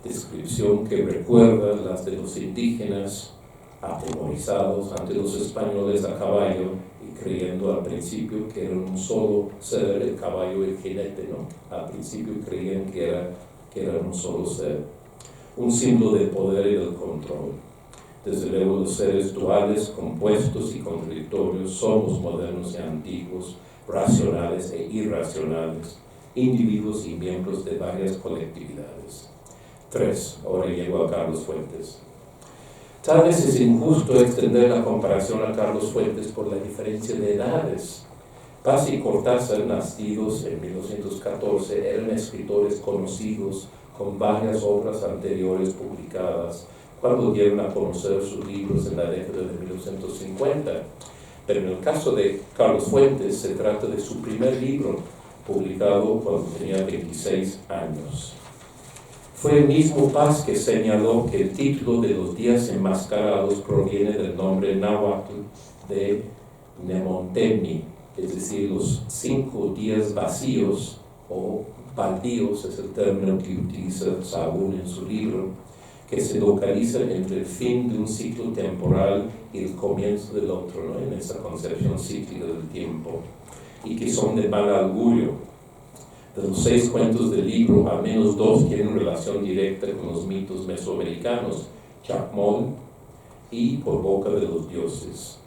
Descripción que recuerda las de los indígenas atemorizados ante los españoles a caballo y creyendo al principio que era un solo ser, el caballo y el jinete, ¿no? Al principio creían que era un solo ser. Un símbolo del poder y del control. Desde luego los seres duales, compuestos y contradictorios, somos modernos y antiguos, racionales e irracionales, individuos y miembros de varias colectividades. 3. Ahora llego a Carlos Fuentes. Tal vez es injusto extender la comparación a Carlos Fuentes por la diferencia de edades. Paz y Cortázar, nacidos en 1914, eran escritores conocidos con varias obras anteriores publicadas cuando dieron a conocer sus libros en la década de 1950. Pero en el caso de Carlos Fuentes se trata de su primer libro, publicado cuando tenía 26 años. Fue el mismo Paz que señaló que el título de Los días enmascarados proviene del nombre náhuatl de Nemontemi, es decir, los 5 días vacíos o baldíos, es el término que utiliza Sahagún en su libro, que se localizan entre el fin de un ciclo temporal y el comienzo del otro, ¿no? En esa concepción cíclica del tiempo, y que son de mal augurio. De los 6 cuentos del libro, al menos 2 tienen relación directa con los mitos mesoamericanos, Chacmol y Por boca de los dioses.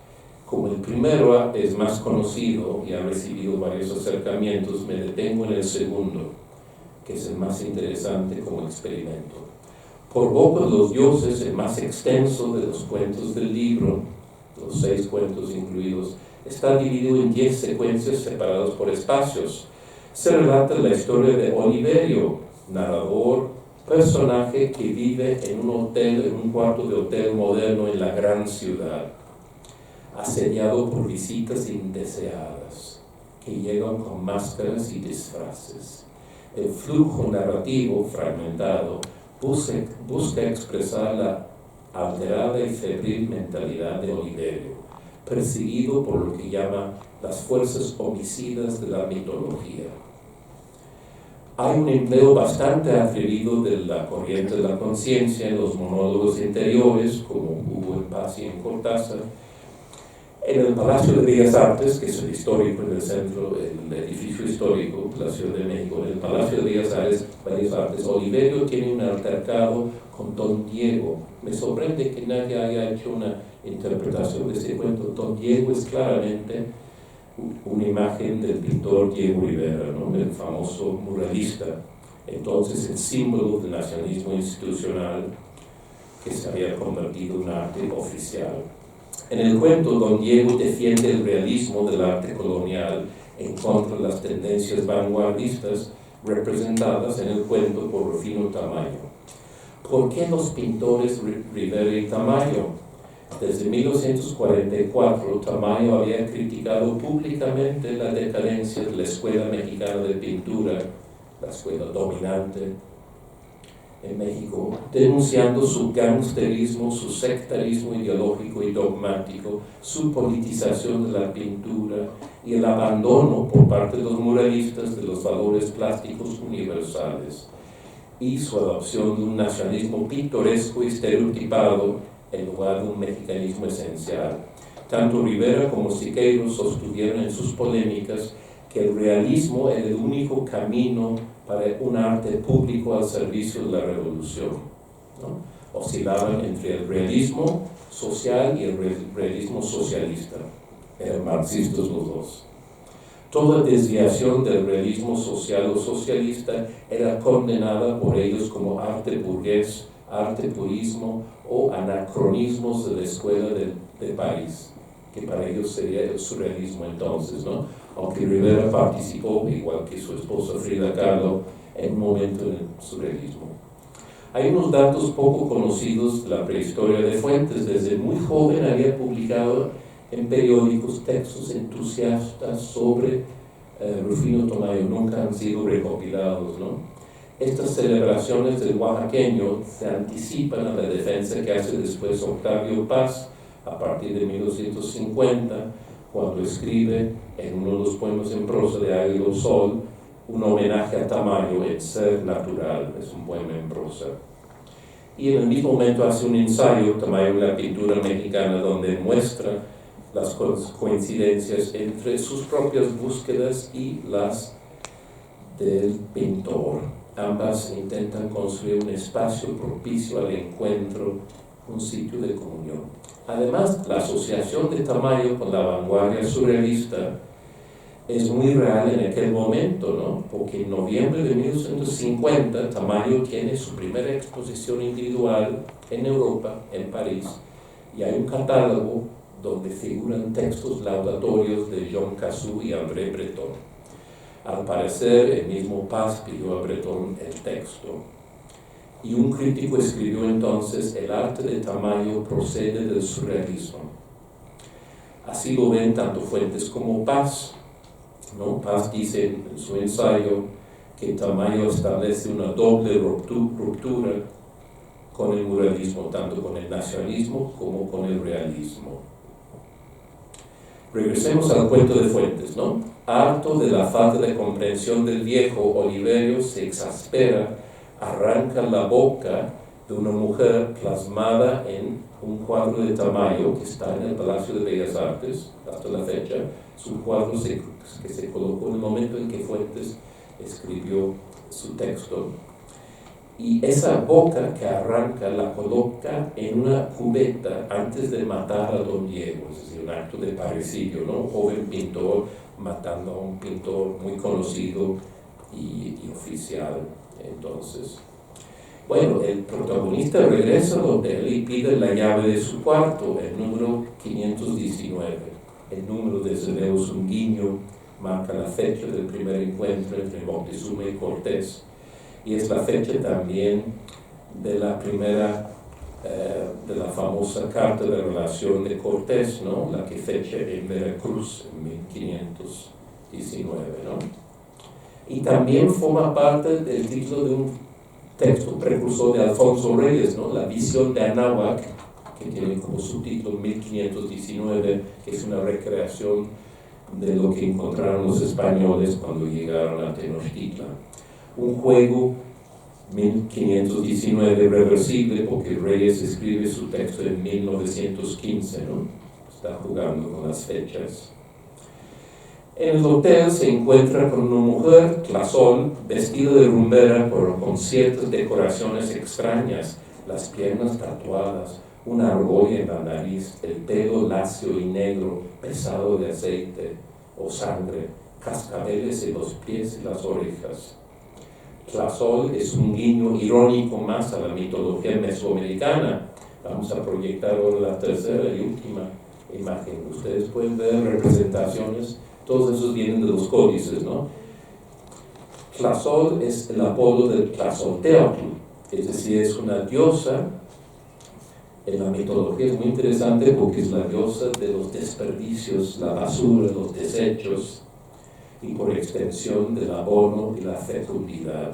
Como el primero es más conocido y ha recibido varios acercamientos, me detengo en el segundo, que es el más interesante como experimento. Por boca de los dioses, el más extenso de los cuentos del libro, los 6 cuentos incluidos, está dividido en 10 secuencias separadas por espacios. Se relata la historia de Oliverio, narrador, personaje que vive en un hotel, en un cuarto de hotel moderno en la gran ciudad, asediado por visitas indeseadas que llegan con máscaras y disfraces. El flujo narrativo fragmentado busca expresar la alterada y febril mentalidad de Oliverio, perseguido por lo que llama las fuerzas homicidas de la mitología. Hay un empleo bastante atrevido de la corriente de la conciencia en los monólogos interiores, como hubo en Paz y en Cortázar. En el Palacio de Bellas Artes, que es el histórico en el centro, el edificio histórico de la Ciudad de México, en el Palacio de Bellas Artes, Oliverio tiene un altercado con Don Diego. Me sorprende que nadie haya hecho una interpretación de ese cuento. Don Diego es claramente una imagen del pintor Diego Rivera, ¿no? El famoso muralista, entonces el símbolo del nacionalismo institucional que se había convertido en un arte oficial. En el cuento, Don Diego defiende el realismo del arte colonial en contra de las tendencias vanguardistas representadas en el cuento por Rufino Tamayo. ¿Por qué los pintores Rivera y Tamayo? Desde 1944, Tamayo había criticado públicamente la decadencia de la Escuela Mexicana de Pintura, la escuela dominante en México, denunciando su gangsterismo, su sectarismo ideológico y dogmático, su politización de la pintura y el abandono por parte de los muralistas de los valores plásticos universales, y su adopción de un nacionalismo pintoresco y estereotipado en lugar de un mexicanismo esencial. Tanto Rivera como Siqueiros sostuvieron en sus polémicas que el realismo era el único camino para un arte público al servicio de la revolución, ¿no? Oscilaban entre el realismo social y el realismo socialista. Eran marxistas los dos. Toda desviación del realismo social o socialista era condenada por ellos como arte burgués, arte purismo o anacronismos de la escuela de París, que para ellos sería el surrealismo entonces, ¿no? Aunque Rivera participó, igual que su esposa Frida Kahlo, en un momento en el surrealismo. Hay unos datos poco conocidos de la prehistoria de Fuentes. Desde muy joven había publicado en periódicos textos entusiastas sobre Rufino Tamayo, nunca han sido recopilados, ¿no? Estas celebraciones del oaxaqueño se anticipan a la defensa que hace después Octavio Paz a partir de 1950, cuando escribe en uno de los poemas en prosa de Águila Sol un homenaje a Tamayo en Ser Natural, es un poema en prosa. Y en el mismo momento hace un ensayo, Tamayo en la pintura mexicana, donde muestra las coincidencias entre sus propias búsquedas y las del pintor. Ambas intentan construir un espacio propicio al encuentro, un sitio de comunión. Además, la asociación de Tamayo con la vanguardia surrealista es muy real en aquel momento, ¿no? Porque en noviembre de 1950 Tamayo tiene su primera exposición individual en Europa, en París, y hay un catálogo donde figuran textos laudatorios de Jean Cassou y André Breton. Al parecer, el mismo Paz pidió a Breton el texto. Y un crítico escribió entonces: el arte de Tamayo procede del surrealismo. Así lo ven tanto Fuentes como Paz, ¿no? Paz dice en su ensayo que Tamayo establece una doble ruptura con el muralismo, tanto con el nacionalismo como con el realismo. Regresemos al cuento de Fuentes, ¿no? Harto de la falta de comprensión del viejo, Oliverio se exaspera, arranca la boca de una mujer plasmada en un cuadro de Tamayo que está en el Palacio de Bellas Artes hasta la fecha. Es un cuadro que se colocó en el momento en que Fuentes escribió su texto. Y esa boca que arranca la coloca en una cubeta antes de matar a Don Diego, es decir, un acto de parricidio, ¿no? Un joven pintor matando a un pintor muy conocido y oficial. Entonces, bueno, el protagonista regresa al hotel y pide la llave de su cuarto, el número 519. El número, desde luego, es un guiño, marca la fecha del primer encuentro entre Moctezuma y Cortés. Y es la fecha también de la primera, de la famosa carta de relación de Cortés, ¿no? La que fecha en Veracruz en 1519, ¿no? Y también forma parte del título de un texto precursor de Alfonso Reyes, ¿no? La visión de Anáhuac, que tiene como subtítulo 1519, que es una recreación de lo que encontraron los españoles cuando llegaron a Tenochtitlan. Un juego 1519 reversible, porque Reyes escribe su texto en 1915, ¿no? Está jugando con las fechas. En el hotel se encuentra con una mujer, Tlasol, vestida de rumbera, pero con ciertas decoraciones extrañas, las piernas tatuadas, una argolla en la nariz, el pelo lacio y negro, pesado de aceite o sangre, cascabeles en los pies y las orejas. Tlasol es un guiño irónico más a la mitología mesoamericana. Vamos a proyectar ahora la tercera y última imagen. Ustedes pueden ver representaciones, todos esos vienen de los códices, ¿no? Tlasol es el apodo del Tlazolteotl, es decir, es una diosa. En la mitología es muy interesante porque es la diosa de los desperdicios, la basura, los desechos, y por extensión del abono y la fecundidad.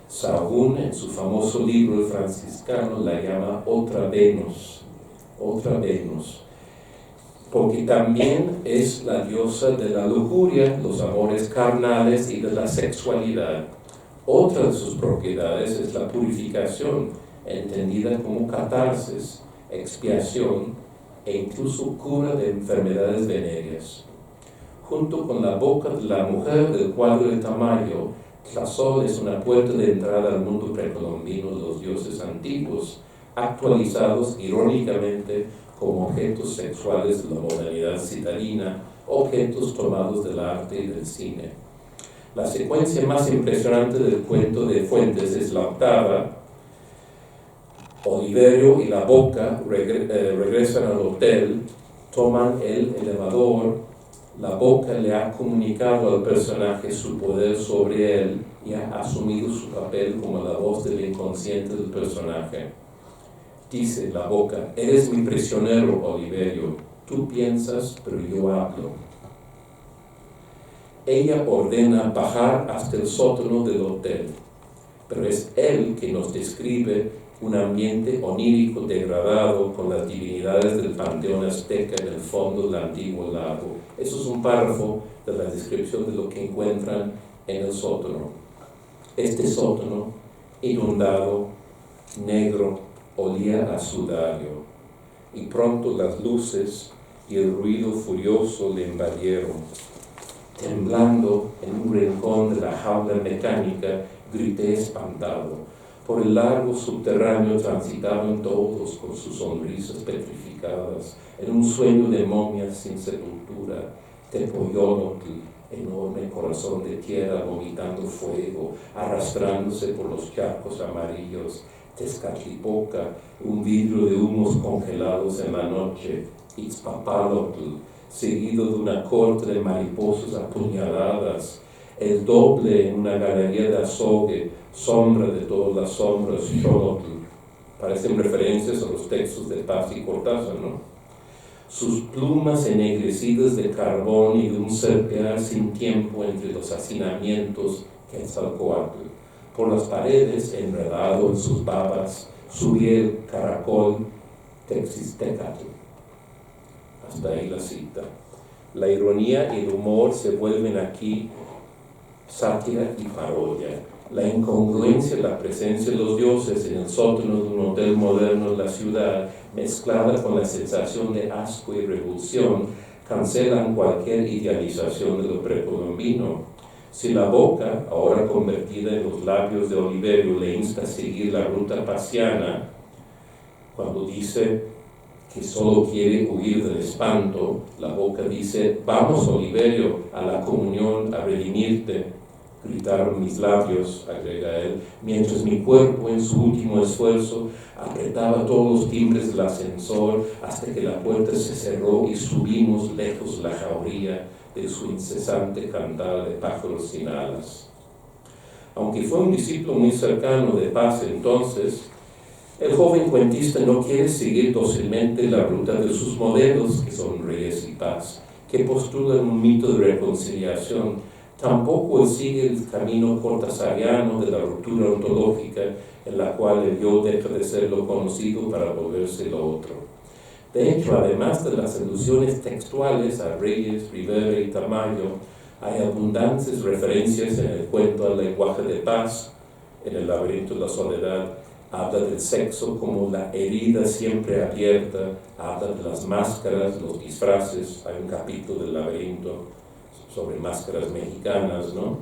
Sahagún, en su famoso libro El Franciscano, la llama otra Venus, porque también es la diosa de la lujuria, los amores carnales y de la sexualidad. Otra de sus propiedades es la purificación, entendida como catarsis, expiación e incluso cura de enfermedades venéreas. Junto con la boca de la mujer del cuadro de Tamayo, Tlasol es una puerta de entrada al mundo precolombino de los dioses antiguos, actualizados irónicamente como objetos sexuales de la modernidad citarina, objetos tomados del arte y del cine. La secuencia más impresionante del cuento de Fuentes es la octava. Oliverio y la boca regresan al hotel, toman el elevador. La boca le ha comunicado al personaje su poder sobre él y ha asumido su papel como la voz del inconsciente del personaje. Dice la boca: eres mi prisionero, Oliverio, tú piensas, pero yo hablo. Ella ordena bajar hasta el sótano del hotel, pero es él que nos describe un ambiente onírico degradado con las divinidades del panteón azteca en el fondo del antiguo lago. Eso es un párrafo de la descripción de lo que encuentran en el sótano. Este sótano, inundado, negro, olía a sudario, y pronto las luces y el ruido furioso le invadieron. Temblando en un rincón de la jaula mecánica, grité espantado. Por el largo subterráneo transitaban todos con sus sonrisas petrificadas, en un sueño de momias sin sepultura. Tepoyónotl, enorme corazón de tierra vomitando fuego, arrastrándose por los charcos amarillos. Tezcatlipoca, un vidrio de humos congelados en la noche. Itzpapalotl, seguido de una corte de mariposas apuñaladas. El doble en una galería de azogue, sombra de todas las sombras, Xolotl. Parecen referencias a los textos de Paz y Cortázar, ¿no? sus plumas ennegrecidas de carbón y de un serpear sin tiempo entre los hacinamientos Quetzalcóatl. Por las paredes, enredado en sus babas, subía el caracol Texistecatl. Hasta ahí la cita. La ironía y el humor se vuelven aquí sátira y parodia. La incongruencia, la presencia de los dioses en el sótano de un hotel moderno en la ciudad, mezclada con la sensación de asco y revulsión, cancelan cualquier idealización de lo precolombino. Si la boca, ahora convertida en los labios de Oliverio, le insta a seguir la ruta pasiana, cuando dice que solo quiere huir del espanto, la boca dice: vamos, Oliverio, a la comunión, a redimirte. Gritaron mis labios, agrega él, mientras mi cuerpo en su último esfuerzo apretaba todos los timbres del ascensor hasta que la puerta se cerró y subimos lejos la jauría de su incesante cantar de pájaros sin alas. Aunque fue un discípulo muy cercano de Paz entonces, el joven cuentista no quiere seguir dócilmente la ruta de sus modelos, que son Reyes y Paz, que postulan un mito de reconciliación. Tampoco él sigue el camino cortasariano de la ruptura ontológica, en la cual el yo deja de ser lo conocido para volverse lo otro. De hecho, además de las alusiones textuales a Reyes, Rivera y Tamayo, hay abundantes referencias en el cuento al lenguaje de Paz. En El laberinto de la soledad habla del sexo como la herida siempre abierta, habla de las máscaras, los disfraces. Hay un capítulo del laberinto sobre máscaras mexicanas, ¿no?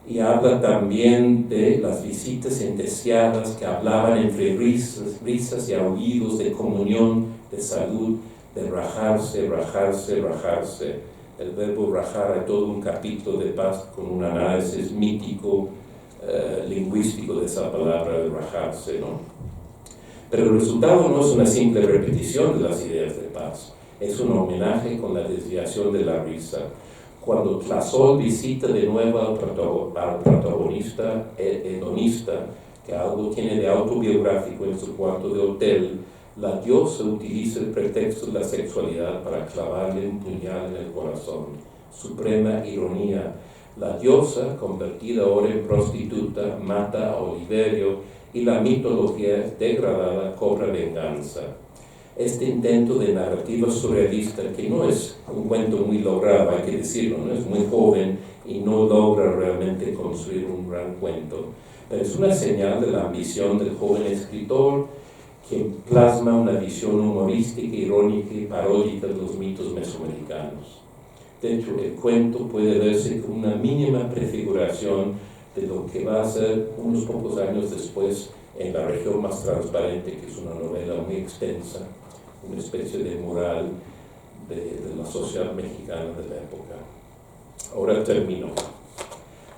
Y habla también de las visitas indeseadas que hablaban entre risas y aullidos de comunión, de salud, de rajarse. El verbo rajar, hay todo un capítulo de Paz con un análisis mítico, lingüístico de esa palabra de rajarse, ¿no? Pero el resultado no es una simple repetición de las ideas de Paz, es un homenaje con la desviación de la risa. Cuando Tlazol visita de nuevo al protagonista hedonista, que algo tiene de autobiográfico en su cuarto de hotel, la diosa utiliza el pretexto de la sexualidad para clavarle un puñal en el corazón. Suprema ironía. La diosa, convertida ahora en prostituta, mata a Oliverio y la mitología degradada cobra venganza. Este intento de narrativa surrealista, que no es un cuento muy logrado, hay que decirlo, ¿no? Es muy joven y no logra realmente construir un gran cuento, pero es una señal de la ambición del joven escritor que plasma una visión humorística, irónica y paródica de los mitos mesoamericanos. De hecho, el cuento puede verse como una mínima prefiguración de lo que va a ser unos pocos años después en La región más transparente, que es una novela muy extensa, una especie de mural de la sociedad mexicana de la época. Ahora termino.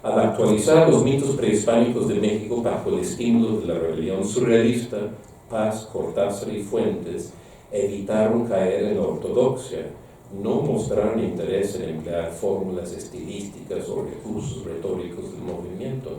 Al actualizar los mitos prehispánicos de México bajo el estímulo de la rebelión surrealista, Paz, Cortázar y Fuentes evitaron caer en la ortodoxia, no mostraron interés en emplear fórmulas estilísticas o recursos retóricos del movimiento,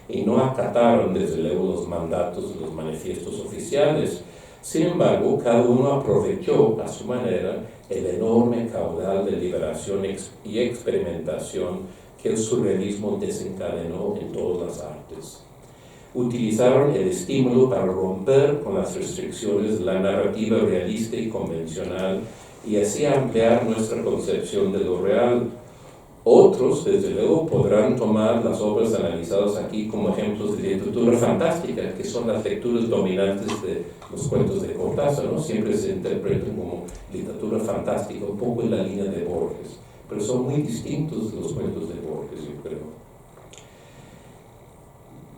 y no acataron desde luego los mandatos de los manifiestos oficiales. Sin embargo, cada uno aprovechó a su manera el enorme caudal de liberación y experimentación que el surrealismo desencadenó en todas las artes. Utilizaron el estímulo para romper con las restricciones de la narrativa realista y convencional y así ampliar nuestra concepción de lo real. Otros, desde luego, podrán tomar las obras analizadas aquí como ejemplos de literatura fantástica, que son las lecturas dominantes de los cuentos de Cortázar, ¿no? Siempre se interpretan como literatura fantástica, un poco en la línea de Borges, pero son muy distintos de los cuentos de Borges, yo creo.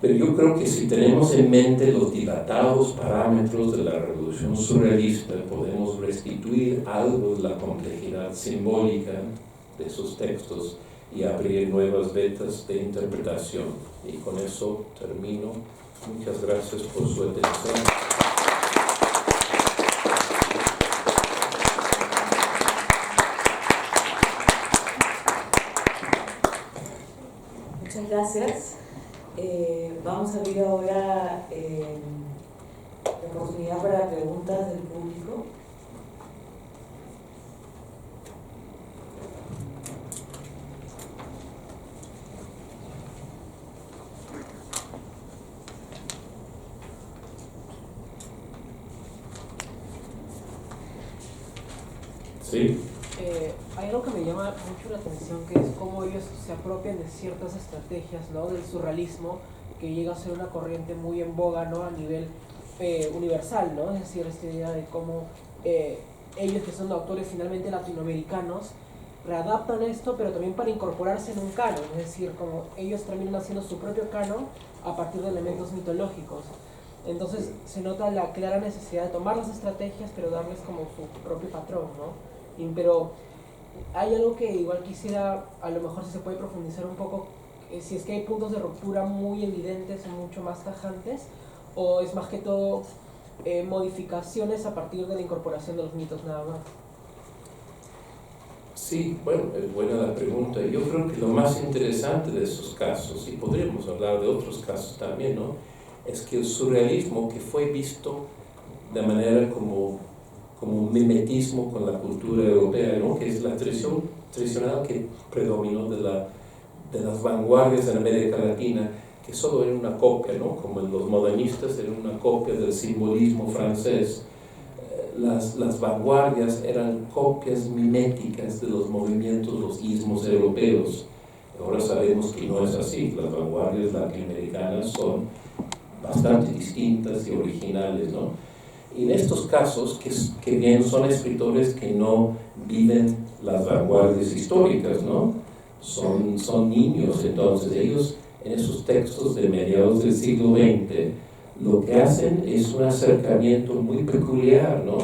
Pero yo creo que si tenemos en mente los dilatados parámetros de la revolución surrealista, podemos restituir algo de la complejidad simbólica de esos textos y abrir nuevas vetas de interpretación. Y con eso termino. Muchas gracias por su atención. Muchas gracias. Vamos a abrir ahora la oportunidad para preguntas del público. Sí. Hay algo que me llama mucho la atención, que es cómo ellos se apropian de ciertas estrategias, ¿no?, del surrealismo, que llega a ser una corriente muy en boga, ¿no?, a nivel universal, ¿no? Es decir, esta idea de cómo ellos, que son autores finalmente latinoamericanos, readaptan esto, pero también para incorporarse en un canon, es decir, como ellos terminan haciendo su propio canon a partir de elementos mitológicos. Entonces se nota la clara necesidad de tomar las estrategias, pero darles como su propio patrón, ¿no? Pero hay algo que igual quisiera, a lo mejor si se puede profundizar un poco, si es que hay puntos de ruptura muy evidentes o mucho más tajantes, o es más que todo modificaciones a partir de la incorporación de los mitos nada más. Sí, bueno, es buena la pregunta. Yo creo que lo más interesante de esos casos, y podríamos hablar de otros casos también, ¿no?, es que el surrealismo, que fue visto de manera como un mimetismo con la cultura europea, ¿no?, que es la tradición tradicional que predominó de las vanguardias en América Latina, que solo era una copia, ¿no?, como en los modernistas, era una copia del simbolismo francés. Las vanguardias eran copias miméticas de los movimientos, los ismos europeos. Ahora sabemos que no es así. Las vanguardias latinoamericanas son bastante distintas y originales, ¿no? Y en estos casos, que bien son escritores que no viven las vanguardias históricas, ¿no? Son niños, entonces ellos en esos textos de mediados del siglo XX lo que hacen es un acercamiento muy peculiar, ¿no?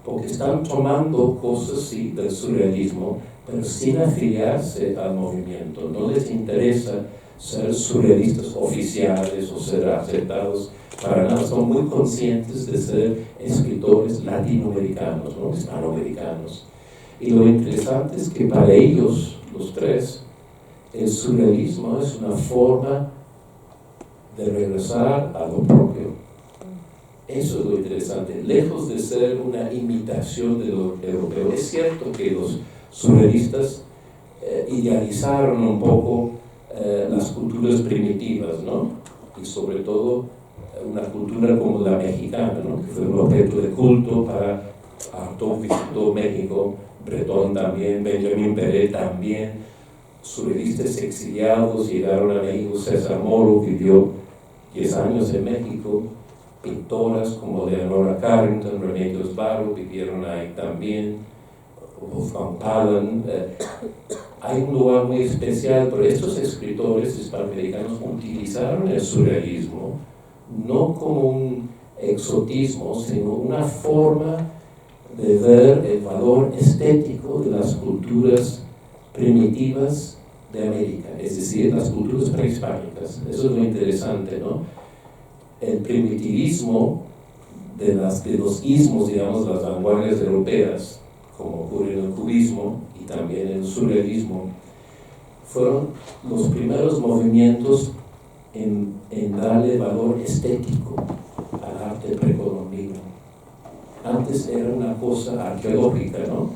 Porque están tomando cosas, sí, del surrealismo, pero sin afiliarse al movimiento. No les interesa ser surrealistas oficiales o ser aceptados para nada. Son muy conscientes de ser escritores latinoamericanos, ¿no?, hispanoamericanos. Y lo interesante es que para ellos, los tres, el surrealismo es una forma de regresar a lo propio. Eso es lo interesante, lejos de ser una imitación de lo europeo. Es cierto que los surrealistas idealizaron un poco las culturas primitivas, ¿no?, y sobre todo una cultura como la mexicana, ¿no?, que fue un objeto de culto para Artaud. Visitó México, Breton también, Benjamín Pérez también, surrealistas exiliados llegaron a México. César Moro vivió 10 años en México. Pintoras como Leonora Carrington, Remedios Varo vivieron ahí también, Wolfgang Palan. Hay un lugar muy especial, pero estos escritores hispanoamericanos utilizaron el surrealismo no como un exotismo, sino una forma de ver el valor estético de las culturas primitivas de América, es decir, las culturas prehispánicas. Eso es lo interesante, ¿no? El primitivismo de los ismos, digamos, las vanguardias europeas, como ocurre en el cubismo y también en el surrealismo, fueron los primeros movimientos en darle valor estético al arte precolombino. Antes era una cosa arqueológica, ¿no?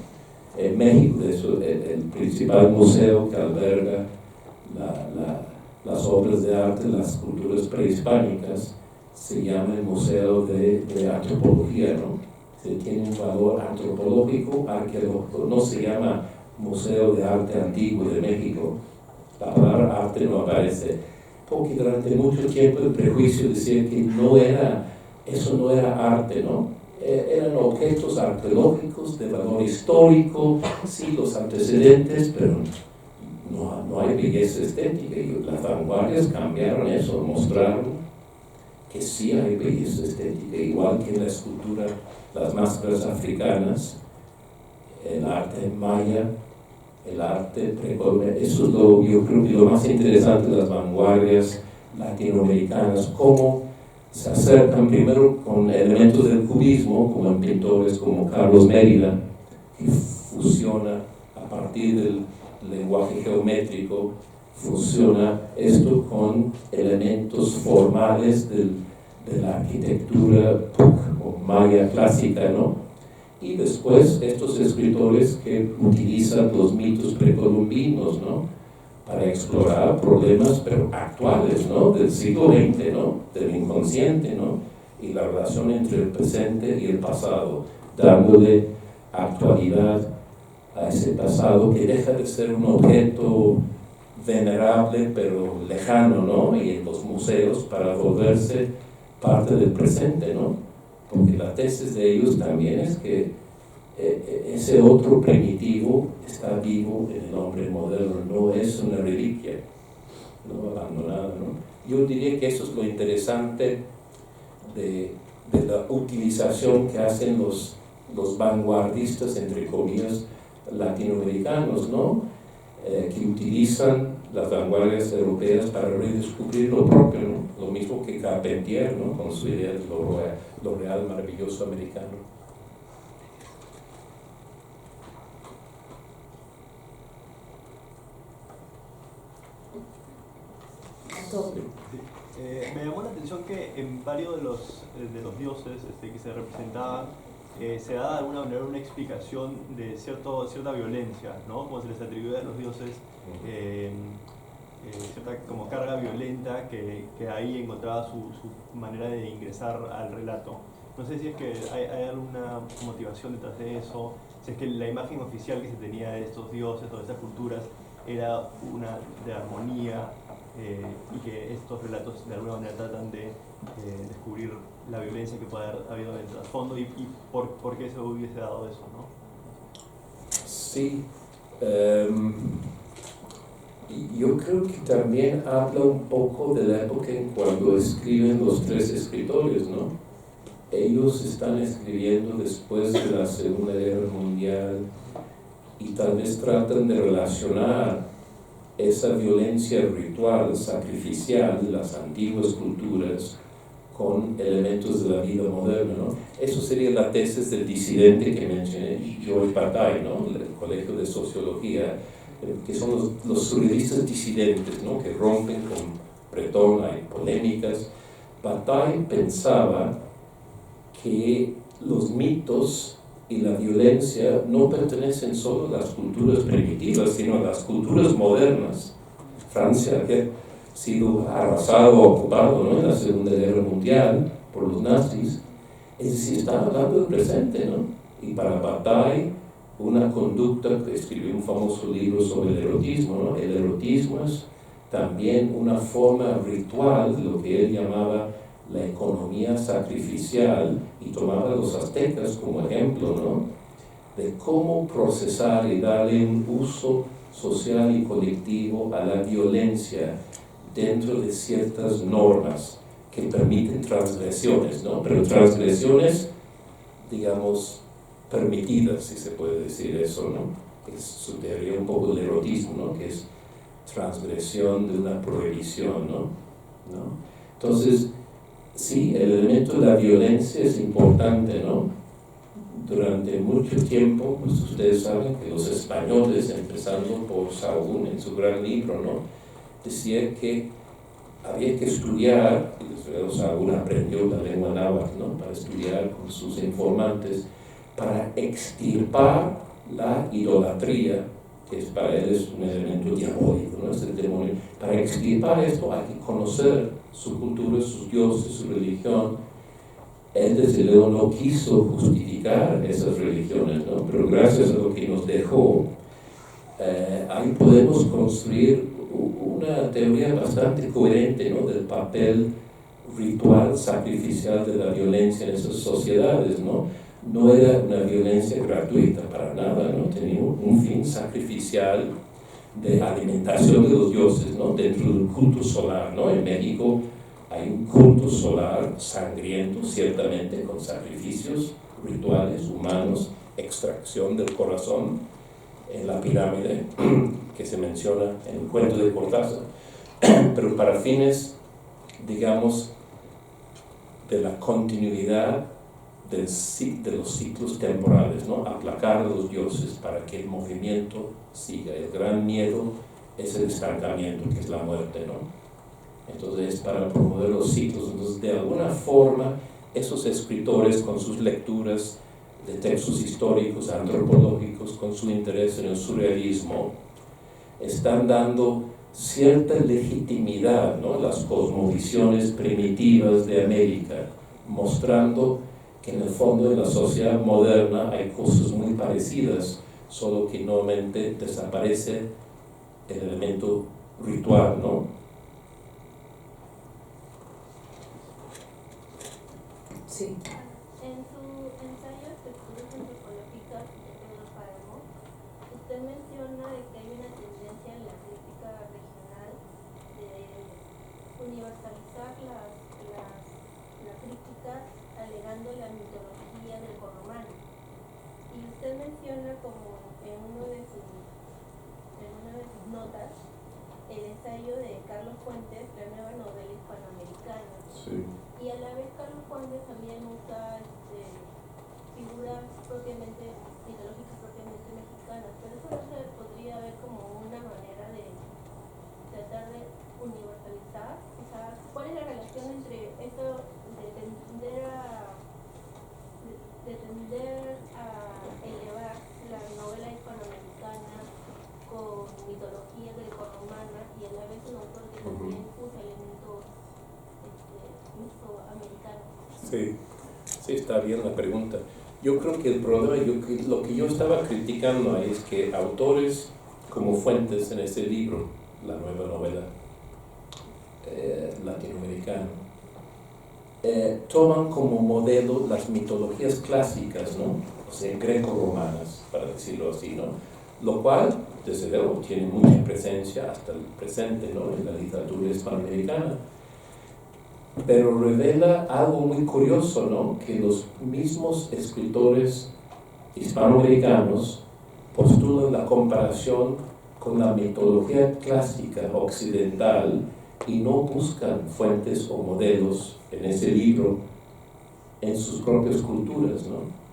En México, de eso, el principal museo que alberga las obras de arte, las culturas prehispánicas, se llama el Museo de Antropología, ¿no? Se tiene un valor antropológico, arqueológico. No se llama Museo de Arte Antiguo de México. La palabra arte no aparece, porque durante mucho tiempo el prejuicio decía que eso no era arte, ¿no? Eran objetos arqueológicos de valor histórico, sí, los antecedentes, pero no hay belleza estética. Y las vanguardias cambiaron eso, mostraron que sí hay belleza estética, igual que en la escultura, las máscaras africanas, el arte maya, el arte precolombino. Eso es yo creo que lo más interesante de las vanguardias latinoamericanas, cómo se acercan primero con elementos del cubismo, como en pintores como Carlos Mérida, que fusiona a partir del lenguaje geométrico, fusiona esto con elementos formales de la arquitectura Puc o maya clásica, ¿no? Y después estos escritores que utilizan los mitos precolombinos, ¿no?, para explorar problemas pero actuales, ¿no?, del siglo XX, ¿no?, del inconsciente, ¿no?, y la relación entre el presente y el pasado, dándole actualidad a ese pasado que deja de ser un objeto venerable pero lejano, ¿no? Y en los museos para volverse parte del presente, ¿no? Porque la tesis de ellos también es que ese otro primitivo está vivo en el hombre moderno, no es una reliquia, ¿no? Abandonada, ¿no? Yo diría que eso es lo interesante de la utilización que hacen los vanguardistas, entre comillas, latinoamericanos, ¿no? Que utilizan las vanguardias europeas para redescubrir lo propio, ¿no? Lo mismo que Carpentier, ¿no? Con su idea de lo real maravilloso americano. Me llamó la atención que en varios de los dioses que se representaban se da de alguna manera una explicación de cierta violencia, ¿no? Como se les atribuye a los dioses cierta como carga violenta que ahí encontraba su manera de ingresar al relato. No sé si es que hay alguna motivación detrás de eso, si es que la imagen oficial que se tenía de estos dioses o de estas culturas era una de armonía, y que estos relatos de alguna manera tratan de descubrir la violencia que puede haber habido en el trasfondo y por qué se hubiese dado eso, ¿no? Sí, yo creo que también habla un poco de la época en cuando escriben los tres escritores, ¿no? Ellos están escribiendo después de la Segunda Guerra Mundial y tal vez tratan de relacionar esa violencia ritual, sacrificial de las antiguas culturas con elementos de la vida moderna, ¿no? Eso sería la tesis del disidente que mencioné, George Bataille, ¿no? El Colegio de Sociología, que son los surrealistas disidentes, ¿no? Que rompen con Breton, hay polémicas. Bataille pensaba que los mitos y la violencia no pertenecen solo a las culturas primitivas, sino a las culturas modernas. Francia había sido arrasado o ocupado, ¿no? En la Segunda Guerra Mundial por los nazis. Es decir, están hablando del presente, ¿no? Y para Bataille, una conducta, que escribió un famoso libro sobre el erotismo, ¿no? El erotismo es también una forma ritual de lo que él llamaba la economía sacrificial, y tomaba a los aztecas como ejemplo, ¿no? De cómo procesar y darle un uso social y colectivo a la violencia dentro de ciertas normas que permiten transgresiones, ¿no? Pero transgresiones, digamos, permitidas, si se puede decir eso, ¿no? Es su teoría un poco del erotismo, ¿no? Que es transgresión de una prohibición, ¿no? Entonces, sí, el elemento de la violencia es importante, ¿no? Durante mucho tiempo, pues ustedes saben que los españoles, empezando por Sahagún en su gran libro, ¿no? Decía que había que estudiar, y desde luego Sahagún aprendió la lengua náhuatl, ¿no? Para estudiar con sus informantes, para extirpar la idolatría, que para él es un elemento diabólico, ¿no? Es el demonio. Para extirpar esto hay que conocer su cultura, sus dioses, su religión. Él desde luego no quiso justificar esas religiones, ¿no? Pero gracias a lo que nos dejó, ahí podemos construir una teoría bastante coherente, ¿no? Del papel ritual, sacrificial de la violencia en esas sociedades, ¿no? No era una violencia gratuita para nada, ¿no? Tenía un fin sacrificial de alimentación de los dioses, ¿no? Dentro del culto solar, ¿no? En México hay un culto solar sangriento, ciertamente, con sacrificios rituales humanos, extracción del corazón en la pirámide que se menciona en el cuento de Cortázar, pero para fines, digamos, de la continuidad de los ciclos temporales, ¿no? Aplacar a los dioses para que el movimiento siga. El gran miedo es el estancamiento, que es la muerte, ¿no? Entonces, para promover los ciclos. Entonces, de alguna forma, esos escritores, con sus lecturas de textos históricos, antropológicos, con su interés en el surrealismo, están dando cierta legitimidad, ¿no? Las cosmovisiones primitivas de América, mostrando que en el fondo en la sociedad moderna hay cosas muy parecidas, solo que nuevamente desaparece el elemento ritual, ¿no? Sí. En su ensayo Texturas antropológicas de Pedro Páramo, usted menciona de que hay una tendencia en la crítica regional de universalizar la crítica alegando la mitología del corromano. Y usted menciona como en una de sus notas el ensayo de Carlos Fuentes, la nueva novela hispanoamericana. Sí. Y a la vez Carlos Fuentes también usa figuras propiamente mitológicas, propiamente mexicanas, pero eso no se podría ver como una manera de tratar de universalizar. O sea, ¿cuál es la relación entre eso de tender a elevar la novela hispanoamericana con mitología grecorromana y a la vez un autor que también usa elementos mesoamericanos? Sí, sí, está bien la pregunta. Yo creo que el problema, lo que yo estaba criticando ahí es que autores como Fuentes en ese libro, la nueva novela latinoamericana, toman como modelo las mitologías clásicas, ¿no? O sea, greco-romanas, para decirlo así, ¿no? Lo cual, desde luego, tiene mucha presencia hasta el presente, ¿no? En la literatura hispanoamericana. Pero revela algo muy curioso, ¿no? Que los mismos escritores hispanoamericanos postulan la comparación con la mitología clásica occidental y no buscan fuentes o modelos en ese libro en sus propias culturas, ¿no?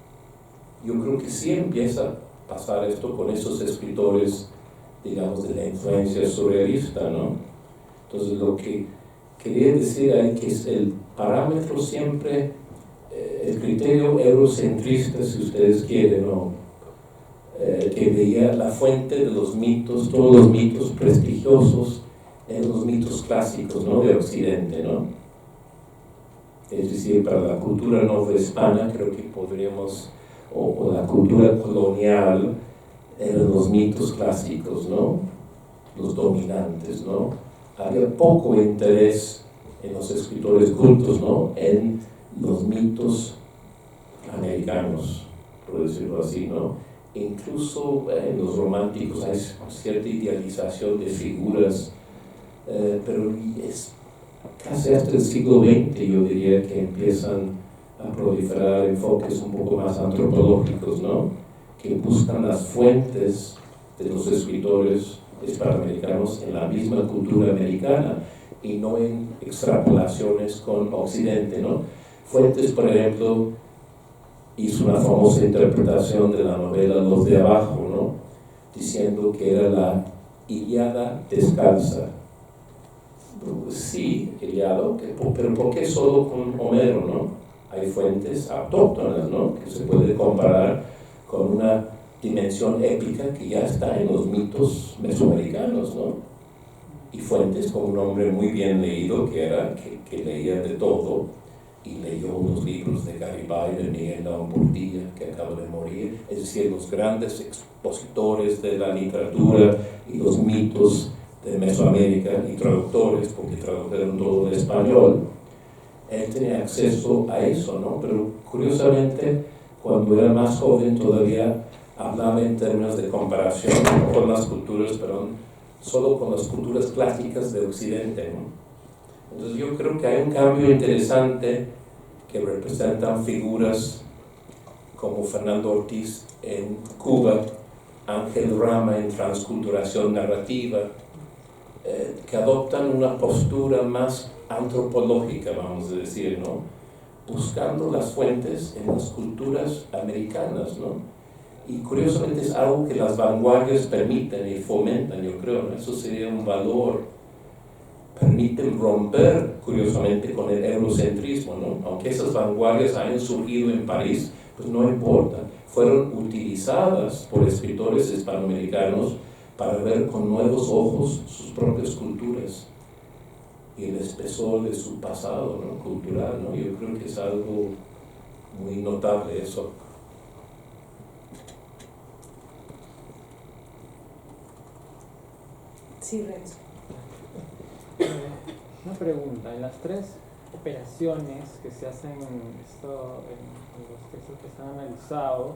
Yo creo que sí empieza a pasar esto con esos escritores, digamos, de la influencia surrealista, ¿no? Entonces, lo que quería decir ahí que es el parámetro siempre, el criterio eurocentrista, si ustedes quieren, ¿no? Que veía la fuente de los mitos, todos los mitos prestigiosos en los mitos clásicos, ¿no? De Occidente, ¿no? Es decir, para la cultura novohispana creo que podríamos, o la cultura colonial, eran los mitos clásicos, ¿no? Los dominantes, ¿no? Había poco interés en los escritores cultos, ¿no? En los mitos americanos, por decirlo así, ¿no? Incluso en los románticos hay cierta idealización de figuras, pero es casi hasta el siglo XX, yo diría, que empiezan a proliferar enfoques un poco más antropológicos, ¿no? Que buscan las fuentes de los escritores hispanoamericanos en la misma cultura americana y no en extrapolaciones con Occidente, ¿no? Fuentes, por ejemplo, hizo una famosa interpretación de la novela Los de Abajo, ¿no? Diciendo que era la Ilíada descalza. Sí, Ilíada, pero ¿por qué solo con Homero, no? Hay fuentes autóctonas, ¿no? Que se puede comparar con una dimensión épica que ya está en los mitos mesoamericanos, ¿no? Y Fuentes, como un hombre muy bien leído, que leía de todo, y leyó unos libros de Garibay, de Miguel León Portilla, que acaba de morir, es decir, los grandes expositores de la literatura y los mitos de Mesoamérica, y traductores, porque tradujeron todo en español. Él tenía acceso a eso, ¿no? Pero curiosamente, cuando era más joven todavía hablaba en términos de comparación con las culturas, solo con las culturas clásicas de Occidente, ¿no? Entonces yo creo que hay un cambio interesante que representan figuras como Fernando Ortiz en Cuba, Ángel Rama en Transculturación Narrativa, que adoptan una postura más antropológica, vamos a decir, ¿no? Buscando las fuentes en las culturas americanas, ¿no? Y curiosamente es algo que las vanguardias permiten y fomentan, yo creo, ¿no? Eso sería un valor. Permiten romper, curiosamente, con el eurocentrismo, ¿no? Aunque esas vanguardias hayan surgido en París, pues no importa. Fueron utilizadas por escritores hispanoamericanos para ver con nuevos ojos sus propias culturas y el espesor de su pasado, ¿no? Cultural, ¿no? Yo creo que es algo muy notable eso. Sí, Renzo. Una pregunta, en las tres operaciones que se hacen en los textos que se han analizado,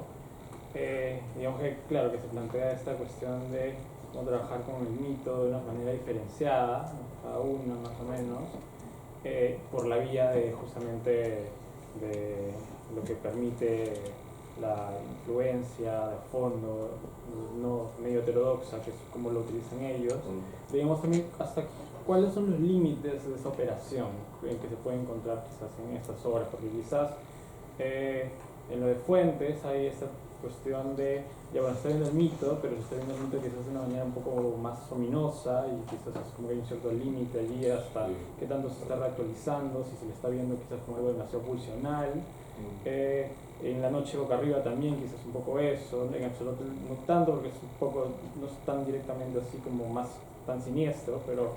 digamos que claro que se plantea esta cuestión de cómo trabajar con el mito de una manera diferenciada, cada una más o menos, por la vía de justamente de lo que permite la influencia de fondo no medio heterodoxa, que es como lo utilizan ellos. Digamos también hasta cuáles son los límites de esa operación en que se puede encontrar quizás en estas obras, porque quizás en lo de Fuentes hay esta cuestión de, ya bueno, está viendo el mito, pero se está viendo el mito quizás de una manera un poco más ominosa y quizás es como que hay un cierto límite allí hasta qué tanto se está reactualizando, si se le está viendo quizás como algo demasiado pulsional. En La noche boca arriba también quizás un poco eso, en absoluto no tanto porque es un poco, no es tan directamente así como más tan siniestro, pero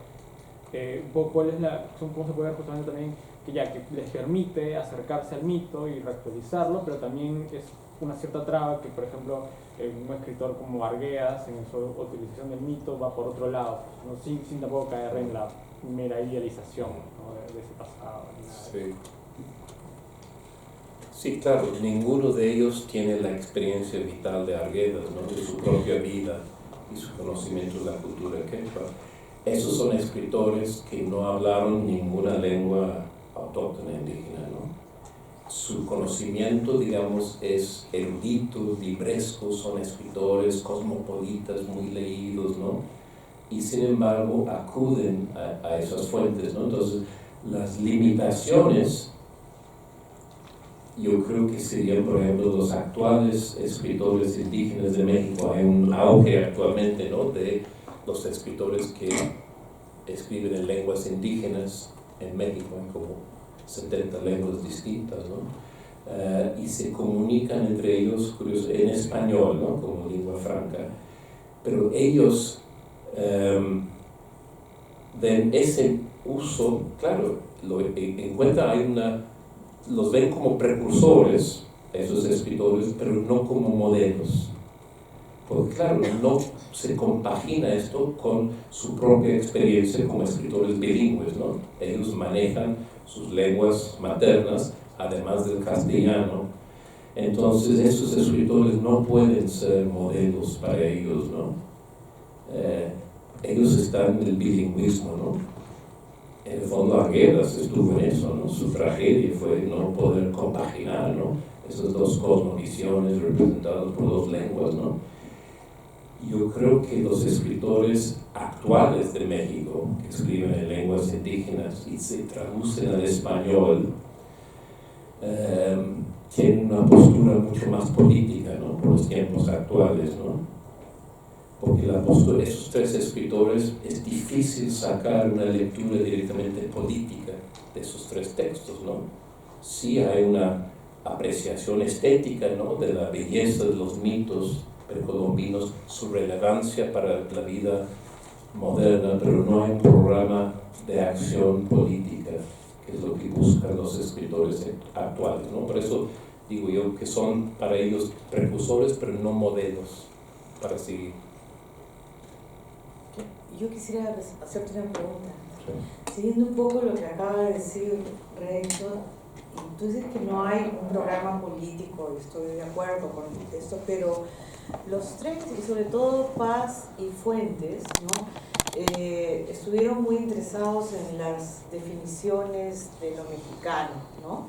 un poco cuál es cómo se puede ver justamente también que ya que les permite acercarse al mito y reactualizarlo, pero también es una cierta traba que, por ejemplo, un escritor como Arguedas en su utilización del mito va por otro lado, ¿no? sin tampoco caer en la mera idealización, ¿no? de ese pasado. Sí. Sí, claro, ninguno de ellos tiene la experiencia vital de Arguedas, ¿no? De su propia vida y su conocimiento de la cultura quechua. Esos son escritores que no hablaron ninguna lengua autóctona indígena, ¿no? Su conocimiento, digamos, es erudito, libresco, son escritores cosmopolitas, muy leídos, ¿no? Y sin embargo acuden a esas fuentes, ¿no? Entonces, las limitaciones, yo creo que serían, por ejemplo, los actuales escritores indígenas de México. Hay un auge actualmente, ¿no?, de los escritores que escriben en lenguas indígenas en México, hay como 70 lenguas distintas, ¿no? Y se comunican entre ellos en español, ¿no?, como lengua franca, pero ellos de ese uso, claro, los ven como precursores, esos escritores, pero no como modelos. Porque claro, no se compagina esto con su propia experiencia como escritores bilingües, ¿no? Ellos manejan sus lenguas maternas, además del castellano. Entonces, esos escritores no pueden ser modelos para ellos, ¿no? Ellos están en el bilingüismo, ¿no? En el fondo, Arguedas estuvo en eso, ¿no? Su tragedia fue no poder compaginar, ¿no?, esas dos cosmovisiones representadas por dos lenguas, ¿no? Yo creo que los escritores actuales de México, que escriben en lenguas indígenas y se traducen al español, tienen una postura mucho más política, ¿no?, por los tiempos actuales, ¿no? Porque la postura de esos tres escritores es difícil sacar una lectura directamente política de esos tres textos, ¿no? Sí hay una apreciación estética, ¿no?, de la belleza de los mitos precolombinos, su relevancia para la vida moderna, pero no hay un programa de acción política, que es lo que buscan los escritores actuales, ¿no? Por eso digo yo que son para ellos precursores, pero no modelos para seguir. Yo quisiera hacerte una pregunta. Siguiendo un poco lo que acaba de decir Renzo, y tú dices que no hay un programa político, y estoy de acuerdo con esto, pero los tres, y sobre todo Paz y Fuentes, ¿no?, estuvieron muy interesados en las definiciones de lo mexicano, ¿no?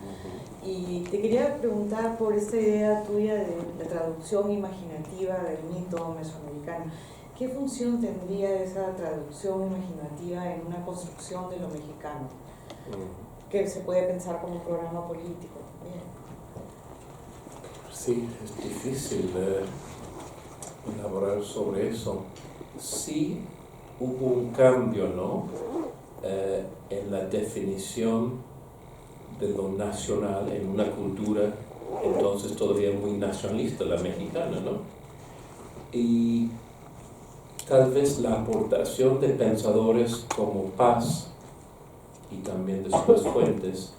Y te quería preguntar por esta idea tuya de la traducción imaginativa del mito mesoamericano. ¿Qué función tendría esa traducción imaginativa en una construcción de lo mexicano? Que se puede pensar como un programa político también. Sí, es difícil elaborar sobre eso. Sí hubo un cambio, ¿no?, en la definición de lo nacional en una cultura entonces todavía muy nacionalista, la mexicana, ¿no? Y tal vez la aportación de pensadores como Paz y también después Fuentes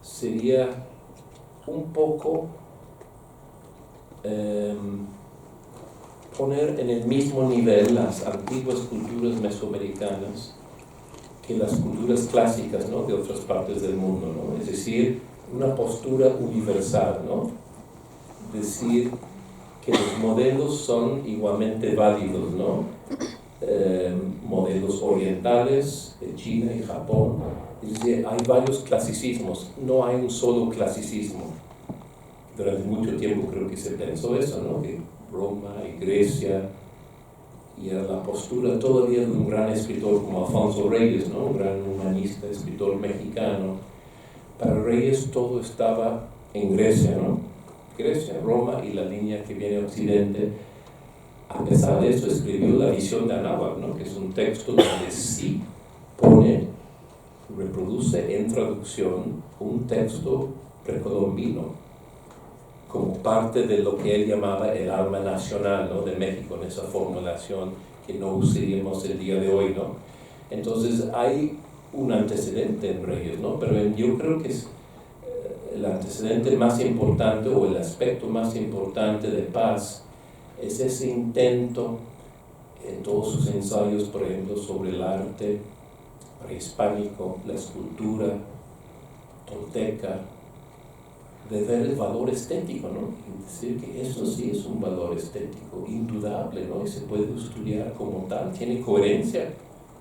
sería un poco poner en el mismo nivel las antiguas culturas mesoamericanas que las culturas clásicas, ¿no?, de otras partes del mundo, ¿no? Es decir, una postura universal, ¿no? Decir que los modelos son igualmente válidos, ¿no? Modelos orientales de China y Japón. Es decir, hay varios clasicismos, no hay un solo clasicismo. Durante mucho tiempo creo que se pensó eso, ¿no? Que Roma y Grecia, y era la postura todavía de un gran escritor como Alfonso Reyes, ¿no?, un gran humanista, escritor mexicano. Para Reyes todo estaba en Grecia, ¿no? Grecia, Roma y la línea que viene a Occidente. A pesar de eso escribió La visión de Anáhuac, ¿no?, que es un texto donde sí reproduce en traducción un texto precolombino como parte de lo que él llamaba el alma nacional, ¿no?, de México, en esa formulación que no usaríamos el día de hoy, ¿no? Entonces hay un antecedente en Reyes, ¿no? Pero yo creo que es el antecedente más importante o el aspecto más importante de Paz es ese intento en todos sus ensayos, por ejemplo, sobre el arte prehispánico, la escultura tolteca, de ver el valor estético, ¿no? Y decir que eso sí es un valor estético indudable, ¿no? Y se puede estudiar como tal, tiene coherencia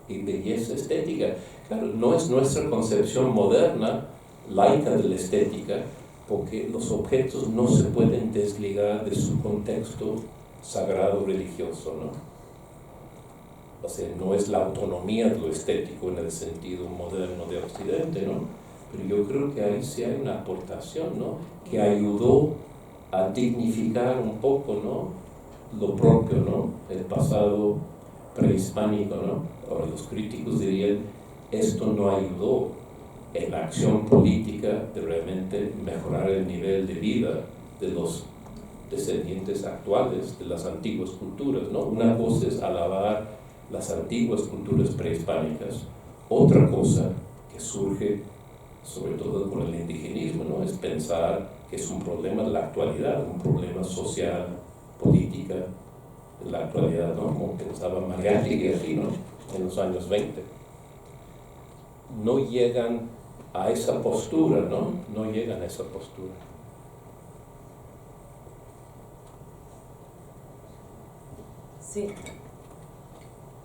y belleza estética. Claro, no es nuestra concepción moderna, laica de la estética, porque los objetos no se pueden desligar de su contexto sagrado religioso, ¿no? O sea, no es la autonomía de lo estético en el sentido moderno de Occidente, ¿no? Pero yo creo que ahí sí hay una aportación, ¿no?, que ayudó a dignificar un poco, ¿no?, lo propio, ¿no?, el pasado prehispánico, ¿no? Ahora los críticos dirían, esto no ayudó en la acción política de realmente mejorar el nivel de vida de los descendientes actuales de las antiguas culturas, ¿no? Una cosa es alabar las antiguas culturas prehispánicas, otra cosa que surge sobre todo con el indigenismo, ¿no?, es pensar que es un problema de la actualidad, un problema social, política de la actualidad, ¿no?, como pensaba Mariátegui aquí, ¿no?, en los años 20. No llegan a esa postura, ¿no?, no llegan a esa postura. Sí.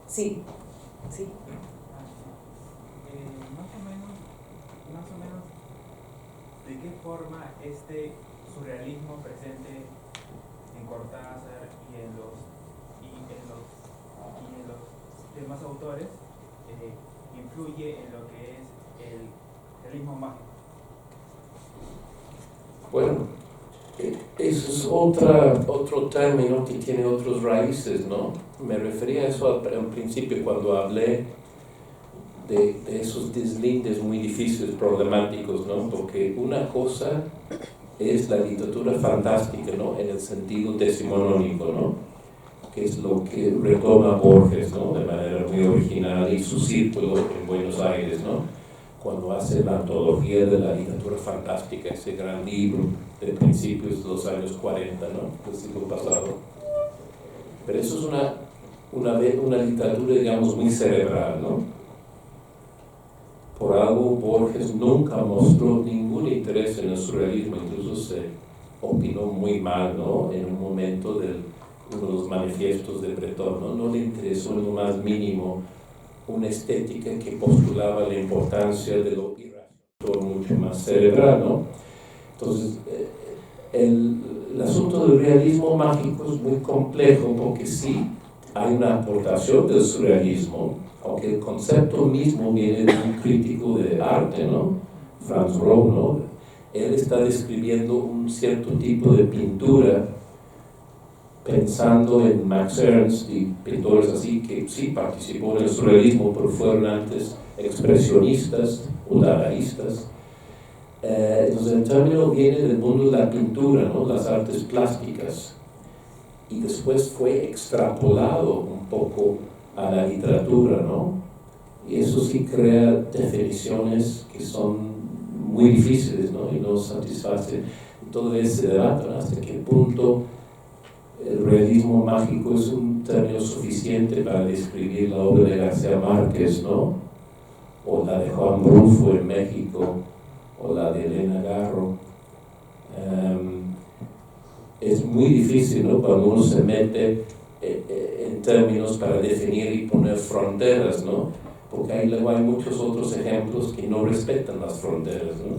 Sí. Sí. Más o menos, ¿de qué forma este surrealismo presente en Cortázar y en los demás autores influye en lo que es el realismo mágico? Bueno, eso es otro término que tiene otras raíces, ¿no? Me refería a eso al principio cuando hablé de esos deslindes muy difíciles, problemáticos, ¿no? Porque una cosa es la literatura fantástica, ¿no?, en el sentido decimonónico, ¿no?, que es lo que retoma Borges, ¿no?, de manera muy original, y su círculo en Buenos Aires, ¿no?, cuando hace la antología de la literatura fantástica, ese gran libro de principios de los años 40, ¿no?, del siglo pasado. Pero eso es una literatura, digamos, muy cerebral, ¿no? Por algo Borges nunca mostró ningún interés en el surrealismo, incluso se opinó muy mal, ¿no?, en un momento de uno de los manifiestos de Breton, ¿no? No le interesó en lo más mínimo una estética que postulaba la importancia de lo irracional, mucho más cerebral, ¿no? Entonces, el asunto del realismo mágico es muy complejo porque sí hay una aportación del surrealismo, aunque el concepto mismo viene de un crítico de arte, ¿no?, Franz Roh, ¿no? Él está describiendo un cierto tipo de pintura pensando en Max Ernst y pintores así que sí participó en el surrealismo, pero fueron antes expresionistas o dadaístas. Entonces el término viene del mundo de la pintura, ¿no?, las artes plásticas, y después fue extrapolado un poco a la literatura, ¿no? Y eso sí crea definiciones que son muy difíciles, ¿no?, y no satisfacen todo ese debate, ¿no?, hasta qué punto el realismo mágico es un término suficiente para describir la obra de García Márquez, ¿no? O la de Juan Rulfo en México, o la de Elena Garro. Es muy difícil, ¿no? Cuando uno se mete en términos para definir y poner fronteras, ¿no? Porque ahí luego hay muchos otros ejemplos que no respetan las fronteras, ¿no?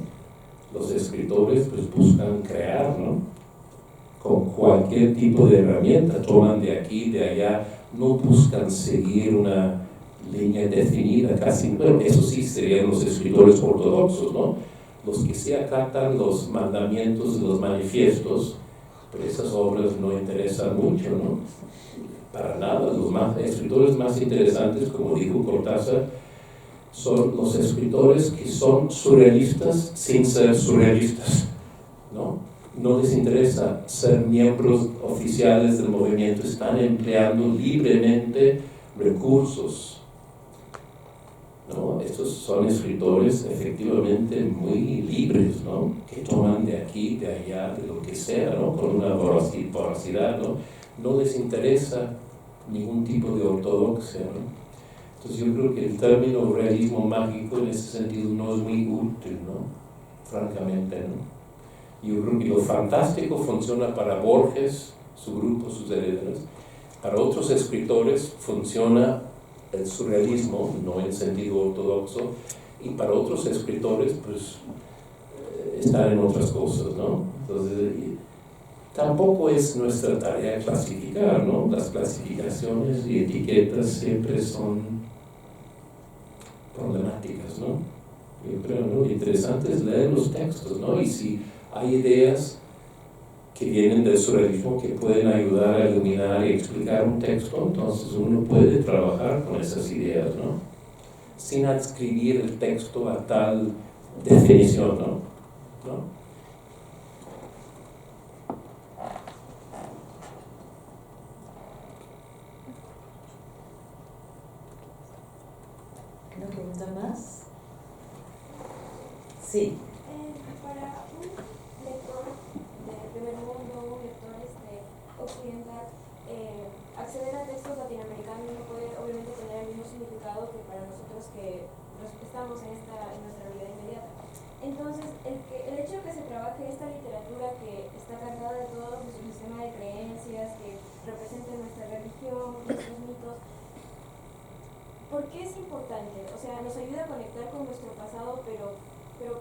Los escritores pues buscan crear, ¿no? Con cualquier tipo de herramienta, toman de aquí, de allá, no buscan seguir una línea definida, casi, bueno, eso sí serían los escritores ortodoxos, ¿no? Los que sí acatan los mandamientos de los manifiestos, pero esas obras no interesan mucho, ¿no? Para nada. Los escritores más interesantes, como dijo Cortázar, son los escritores que son surrealistas sin ser surrealistas, ¿no? No les interesa ser miembros oficiales del movimiento, están empleando libremente recursos, ¿no? Estos son escritores efectivamente muy libres, ¿no? Que toman de aquí, de allá, de lo que sea, ¿no? Con una voracidad, ¿no? No les interesa ningún tipo de ortodoxia, ¿no? Entonces yo creo que el término realismo mágico en ese sentido no es muy útil, ¿no? Francamente, ¿no? Yo creo que lo fantástico funciona para Borges, su grupo, sus herederos. Para otros escritores funciona el surrealismo, no en sentido ortodoxo, y para otros escritores, pues, están en otras cosas, ¿no? Entonces, tampoco es nuestra tarea clasificar, ¿no? Las clasificaciones y etiquetas siempre son problemáticas, ¿no? Yo creo, ¿no? Lo interesante es leer los textos, ¿no? Y si hay ideas que vienen del surrealismo que pueden ayudar a iluminar y explicar un texto, entonces uno puede trabajar con esas ideas, ¿no? Sin adscribir el texto a tal definición, ¿no? ¿Una pregunta más? Sí. Para un lector de primer mundo, un lector occidental, acceder a textos latinoamericanos no puede obviamente tener el mismo significado que para nosotros que estamos en nuestra vida inmediata. Entonces, el hecho de que se trabaje esta literatura que está cargada de todo nuestro sistema de creencias, que representa nuestra religión, nuestros mitos, ¿por qué es importante? O sea, nos ayuda a conectar con nuestro pasado, pero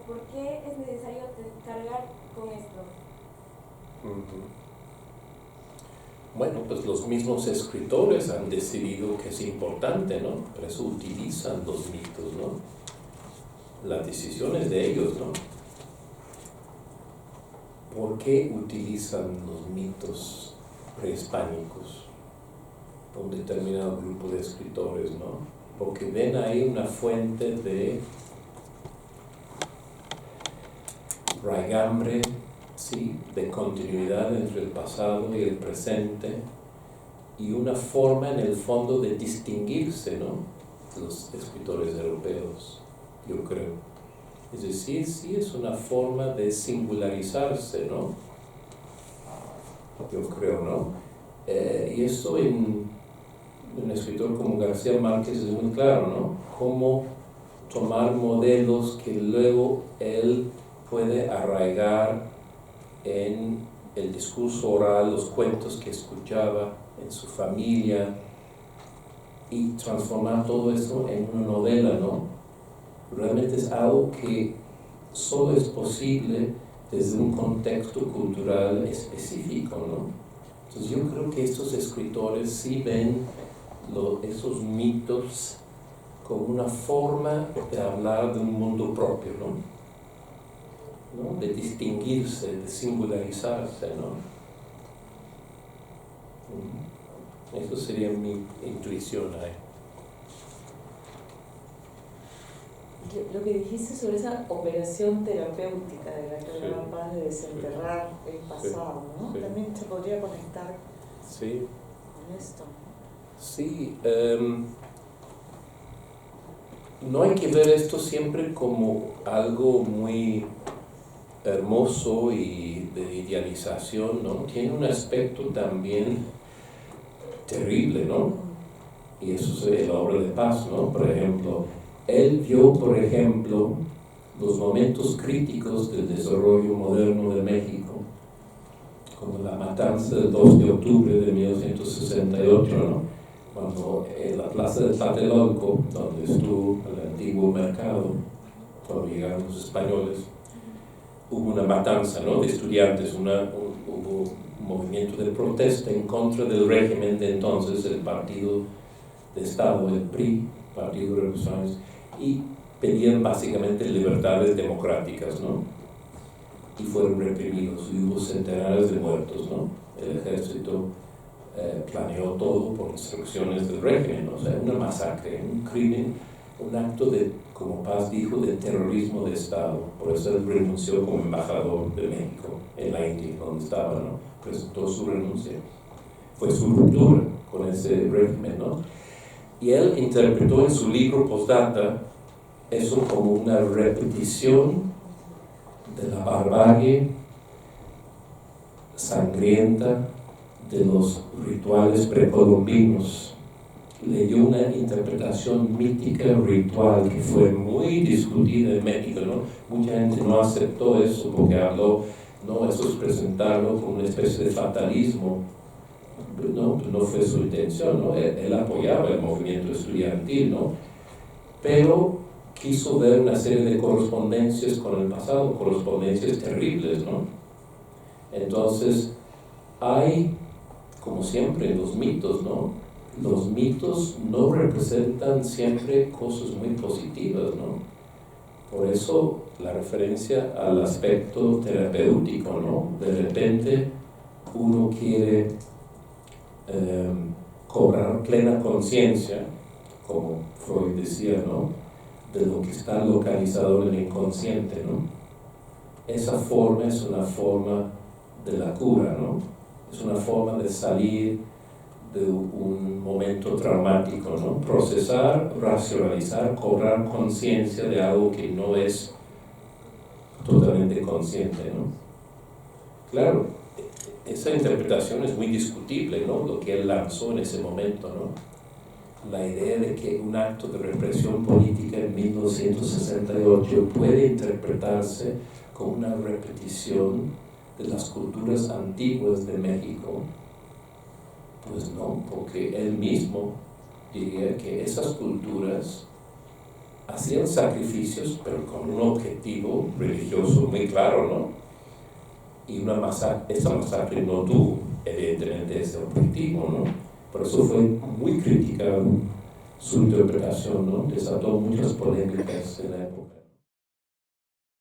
¿por qué es necesario cargar con esto? Bueno, pues los mismos escritores han decidido que es importante, ¿no? Por eso utilizan los mitos, ¿no? La decisión es de ellos, ¿no? ¿Por qué utilizan los mitos prehispánicos? Un determinado grupo de escritores, ¿no? Porque ven ahí una fuente de raigambre, sí, de continuidad entre el pasado y el presente, y una forma en el fondo de distinguirse, ¿no? Los escritores europeos, yo creo. Es decir, sí es una forma de singularizarse, ¿no? Yo creo, ¿no? Y eso en un escritor como García Márquez es muy claro, ¿no? Cómo tomar modelos que luego él puede arraigar en el discurso oral, los cuentos que escuchaba en su familia, y transformar todo eso en una novela, ¿no? Realmente es algo que solo es posible desde un contexto cultural específico, ¿no? Entonces yo creo que estos escritores sí ven esos mitos como una forma de hablar de un mundo propio, ¿no? De distinguirse, de singularizarse, ¿no? Eso sería mi intuición ahí. Lo que dijiste sobre esa operación terapéutica de la que era capaz de desenterrar el pasado, ¿no? Sí. También se podría conectar con esto. Sí, no hay que ver esto siempre como algo muy hermoso y de idealización, ¿no? Tiene un aspecto también terrible, ¿no? Y eso es la obra de paz, ¿no? Por ejemplo, él vio, por ejemplo, los momentos críticos del desarrollo moderno de México, como la matanza del 2 de octubre de 1968, ¿no? Cuando en la plaza de Tlatelolco, donde estuvo el antiguo mercado, cuando llegaron los españoles, hubo una matanza, ¿no?, de estudiantes, hubo un movimiento de protesta en contra del régimen de entonces, el Partido de Estado, el PRI, Partido Revolucionario, y pedían básicamente libertades democráticas, ¿no? Y fueron reprimidos, y hubo centenares de muertos, ¿no? El ejército planeó todo por instrucciones del régimen, o sea, una masacre, un crimen, un acto de, como Paz dijo, de terrorismo de Estado. Por eso él renunció como embajador de México en la India, donde estaba, ¿no? Presentó su renuncia. Fue su ruptura con ese régimen, ¿no? Y él interpretó en su libro Postdata eso como una repetición de la barbarie sangrienta de los rituales precolombinos. Leyó una interpretación mítica ritual que fue muy discutida en México, ¿no? Mucha gente no aceptó eso porque habló, no, eso es presentarlo como una especie de fatalismo. No fue su intención, ¿no? Él apoyaba el movimiento estudiantil, ¿no? Pero quiso ver una serie de correspondencias con el pasado, correspondencias terribles, ¿no? Entonces, hay, como siempre en los mitos, ¿no? Los mitos no representan siempre cosas muy positivas, ¿no? Por eso la referencia al aspecto terapéutico, ¿no? De repente uno quiere cobrar plena conciencia, como Freud decía, ¿no?, de lo que está localizado en el inconsciente, ¿no? Esa forma es una forma de la cura, ¿no? Es una forma de salir de un momento traumático, ¿no? Procesar, racionalizar, cobrar conciencia de algo que no es totalmente consciente, ¿no? Claro, esa interpretación es muy discutible, ¿no? Lo que él lanzó en ese momento, ¿no? La idea de que un acto de represión política en 1968 puede interpretarse como una repetición de las culturas antiguas de México, pues no, porque él mismo diría que esas culturas hacían sacrificios, pero con un objetivo religioso muy claro, ¿no? Y esa masacre no tuvo, evidentemente, ese objetivo, ¿no? Por eso fue muy criticado su interpretación, ¿no? Desató muchas polémicas en la época.